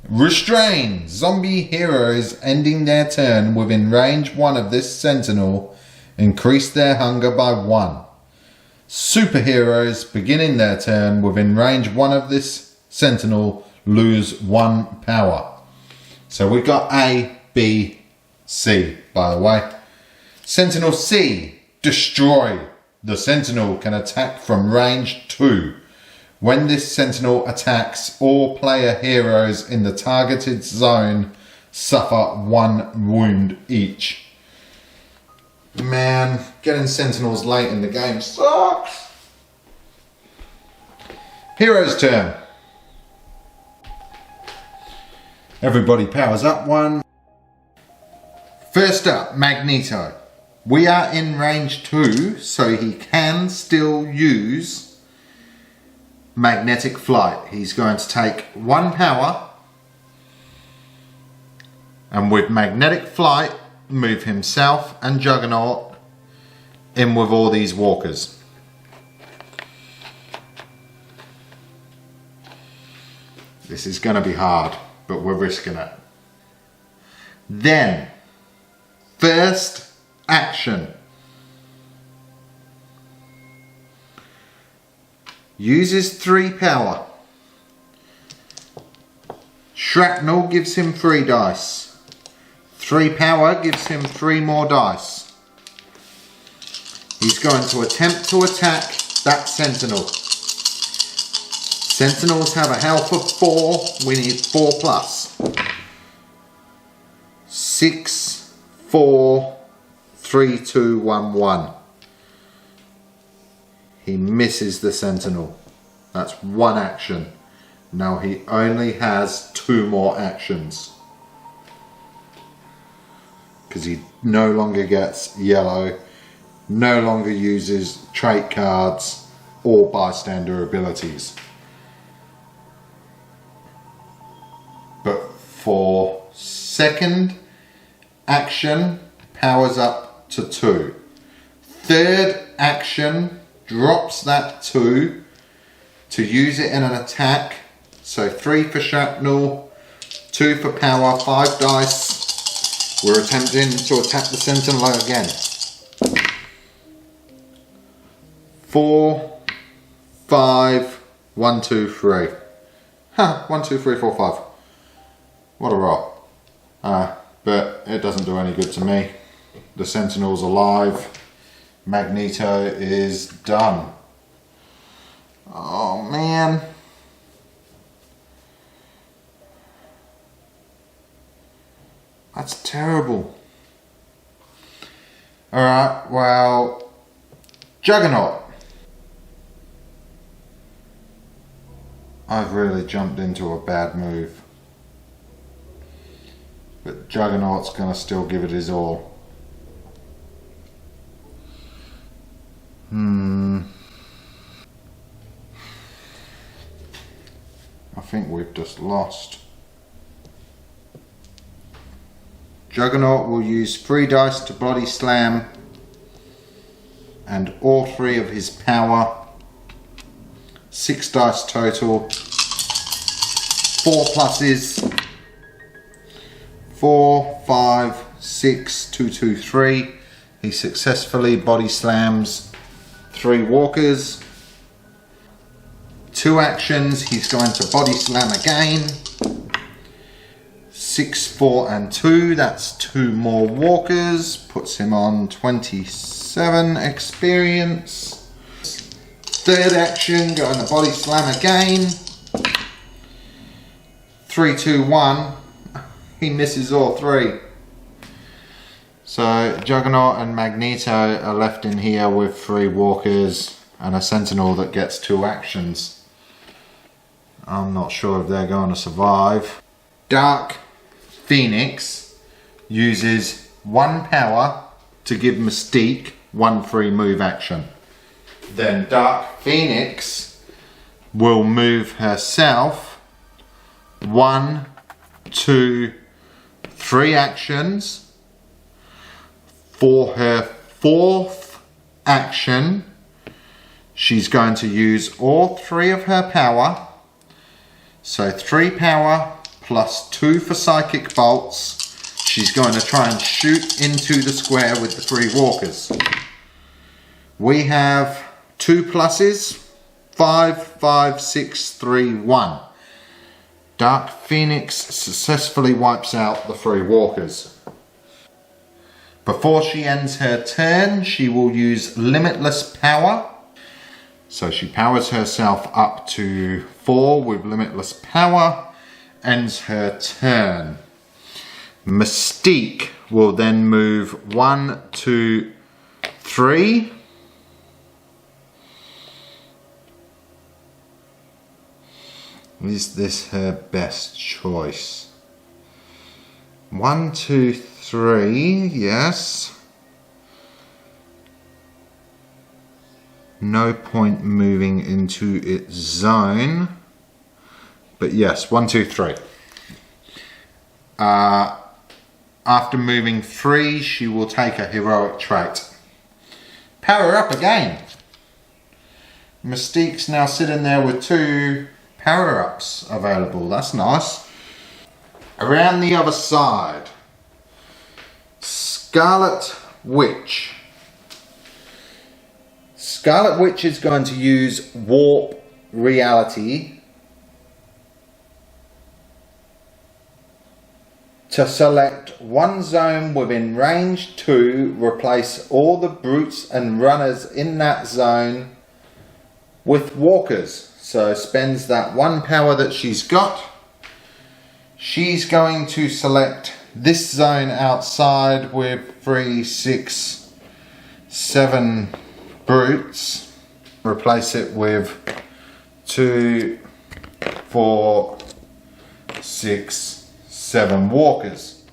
Restrain zombie heroes ending their turn within range 1 of this sentinel. Increase their hunger by 1. Superheroes beginning their turn within range 1 of this sentinel lose 1 power. So we've got A, B, C, by the way. Sentinel C. Destroy. The sentinel can attack from range 2. When this sentinel attacks, all player heroes in the targeted zone suffer 1 wound each. Man, getting sentinels late in the game sucks. Hero's turn. Everybody powers up 1. First up, Magneto. We are in range 2, so he can still use magnetic flight. He's going to take 1 power, and with magnetic flight, move himself and Juggernaut in with all these walkers. This is going to be hard, but we're risking it. Then, first action. Uses 3 power. Shrapnel gives him 3 dice. 3 power gives him 3 more dice. He's going to attempt to attack that sentinel. Sentinels have a health of 4. We need 4 plus. 6, 4, 3, 2, 1, 1. He misses the sentinel. That's 1 action. Now he only has 2 more actions. Because he no longer gets yellow, no longer uses trait cards or bystander abilities. But for second action, powers up to 2. Third action, drops that 2 to use it in an attack. So 3 for shrapnel, 2 for power, 5 dice. We're attempting to attack the sentinel again. 4, 5, 1, 2, 3. 1, 2, 3, 4, 5. What a roll. But it doesn't do any good to me. The sentinel's alive. Magneto is done. Oh man. That's terrible. Alright, well, Juggernaut. I've really jumped into a bad move. But Juggernaut's gonna still give it his all. I think we've just lost. Juggernaut will use 3 dice to body slam and all 3 of his power. 6 dice total. 4 pluses. 4, 5, 6, 2, 2, 3. He successfully body slams 3 walkers. 2 actions, he's going to body slam again. 6, 4 and 2, that's 2 more walkers. Puts him on 27 experience. 3rd action, going to body slam again. 3, 2, 1. He misses all 3. So Juggernaut and Magneto are left in here with 3 walkers and a Sentinel that gets 2 actions. I'm not sure if they're going to survive. Dark Phoenix uses 1 power to give Mystique 1 free move action. Then Dark Phoenix will move herself 1, 2, 3 actions. For her 4th action, she's going to use all 3 of her power. So 3 power plus 2 for Psychic Bolts. She's going to try and shoot into the square with the 3 walkers. We have 2 pluses, 5, 5, 6, 3, 1. Dark Phoenix successfully wipes out the 3 walkers. Before she ends her turn, she will use Limitless Power. So she powers herself up to 4 with Limitless Power, ends her turn. Mystique will then move 1, 2, 3. Is this her best choice? 1, 2, 3, yes. No point moving into its zone. But yes, 1, 2, 3. After moving 3, she will take a heroic trait. Power up again. Mystique's now sitting there with 2 power-ups available. That's nice. Around the other side, Scarlet Witch. Scarlet Witch is going to use Warp Reality to select 1 zone within range 2, replace all the brutes and runners in that zone with walkers. So spends that 1 power that she's got. She's going to select this zone outside with 3, 6, 7 brutes. Replace it with 2, 4, 6, 7 walkers.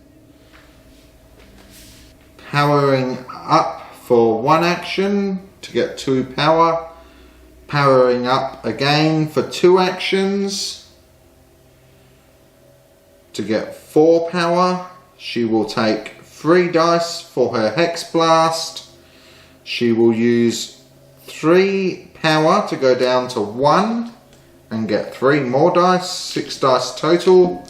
Powering up for 1 action to get 2 power. Powering up again for 2 actions to get 4 power. She will take 3 dice for her Hex Blast. She will use 3 power to go down to 1 and get 3 more dice, 6 dice total.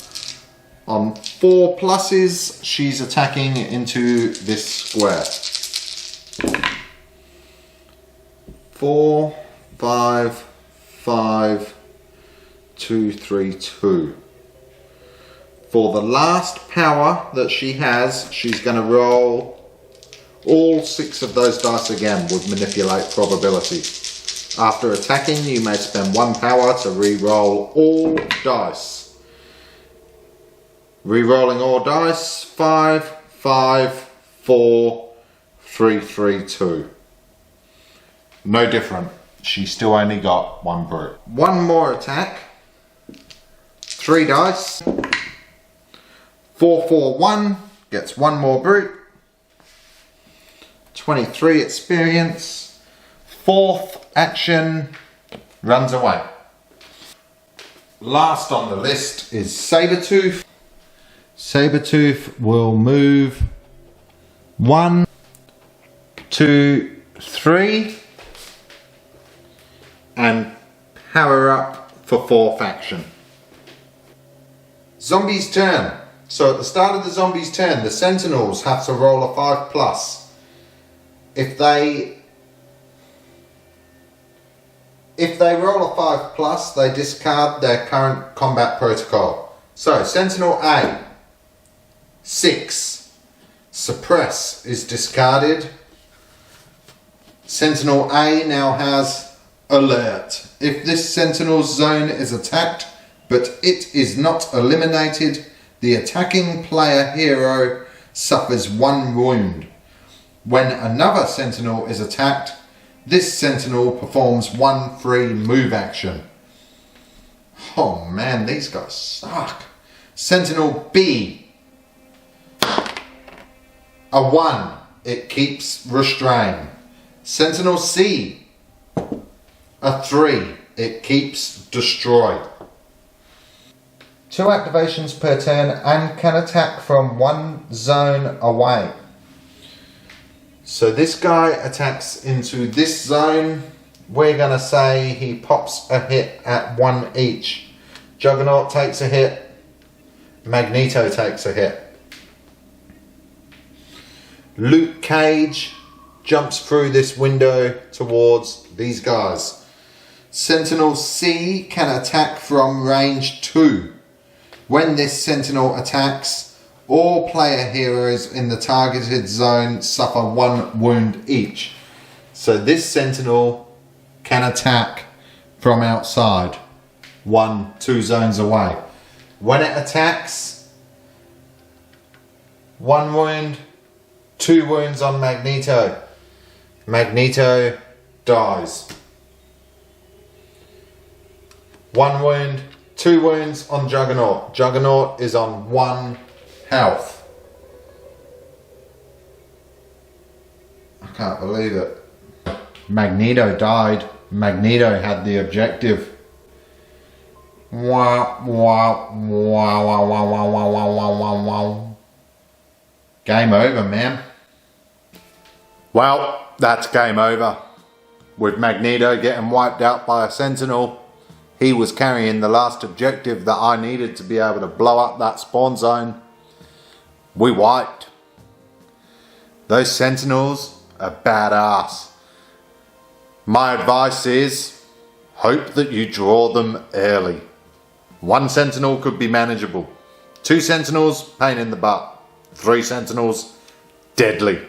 On 4 pluses, she's attacking into this square. 4, 5, 5, 2, 3, 2. For the last power that she has, she's going to roll all 6 of those dice again with Manipulate Probability. After attacking, you may spend 1 power to re-roll all dice. Re-rolling all dice, 5, 5, 4, 3, 3, 2. No different. She still only got 1 brute. 1 more attack. 3 dice. 4, 4, 1. Gets 1 more brute. 23 experience. 4th action. Runs away. Last on the list is Sabretooth. Sabretooth will move 1, 2, 3. And power up for 4th action. Zombie's turn. So at the start of the zombie's turn, the Sentinels have to roll a 5+. If they If they roll a 5+, they discard their current combat protocol. So, Sentinel A, 6. Suppress is discarded. Sentinel A now has Alert. If this Sentinel's zone is attacked, but it is not eliminated, the attacking player hero suffers 1 wound. When another Sentinel is attacked, this Sentinel performs 1 free move action. Oh man, these guys suck. Sentinel B, a 1, it keeps Restrain. Sentinel C, a 3, it keeps Destroy. 2 activations per turn and can attack from 1 zone away. So this guy attacks into this zone. We're gonna say he pops a hit at 1 each. Juggernaut takes a hit. Magneto takes a hit. Luke Cage jumps through this window towards these guys. Sentinel C can attack from range 2. When this Sentinel attacks, all player heroes in the targeted zone suffer 1 wound each. So this Sentinel can attack from outside, 2 zones away. When it attacks, 1 wound, 2 wounds on Magneto. Magneto dies. 1 wound, 2 wounds on Juggernaut. Juggernaut is on 1 health. I can't believe it. Magneto died. Magneto had the objective. Wah, wah, wah, wah, wah, wah, wah, wah, wah, wah. Game over, man. Well, that's game over. With Magneto getting wiped out by a Sentinel, he was carrying the last objective that I needed to be able to blow up that spawn zone. We wiped. Those Sentinels are badass. My advice is, hope that you draw them early. 1 Sentinel could be manageable. 2 Sentinels, pain in the butt. 3 Sentinels, deadly.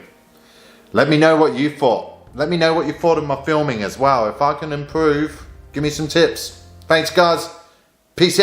Let me know what you thought. Let me know what you thought of my filming as well. If I can improve, give me some tips. Thanks guys. Peace out.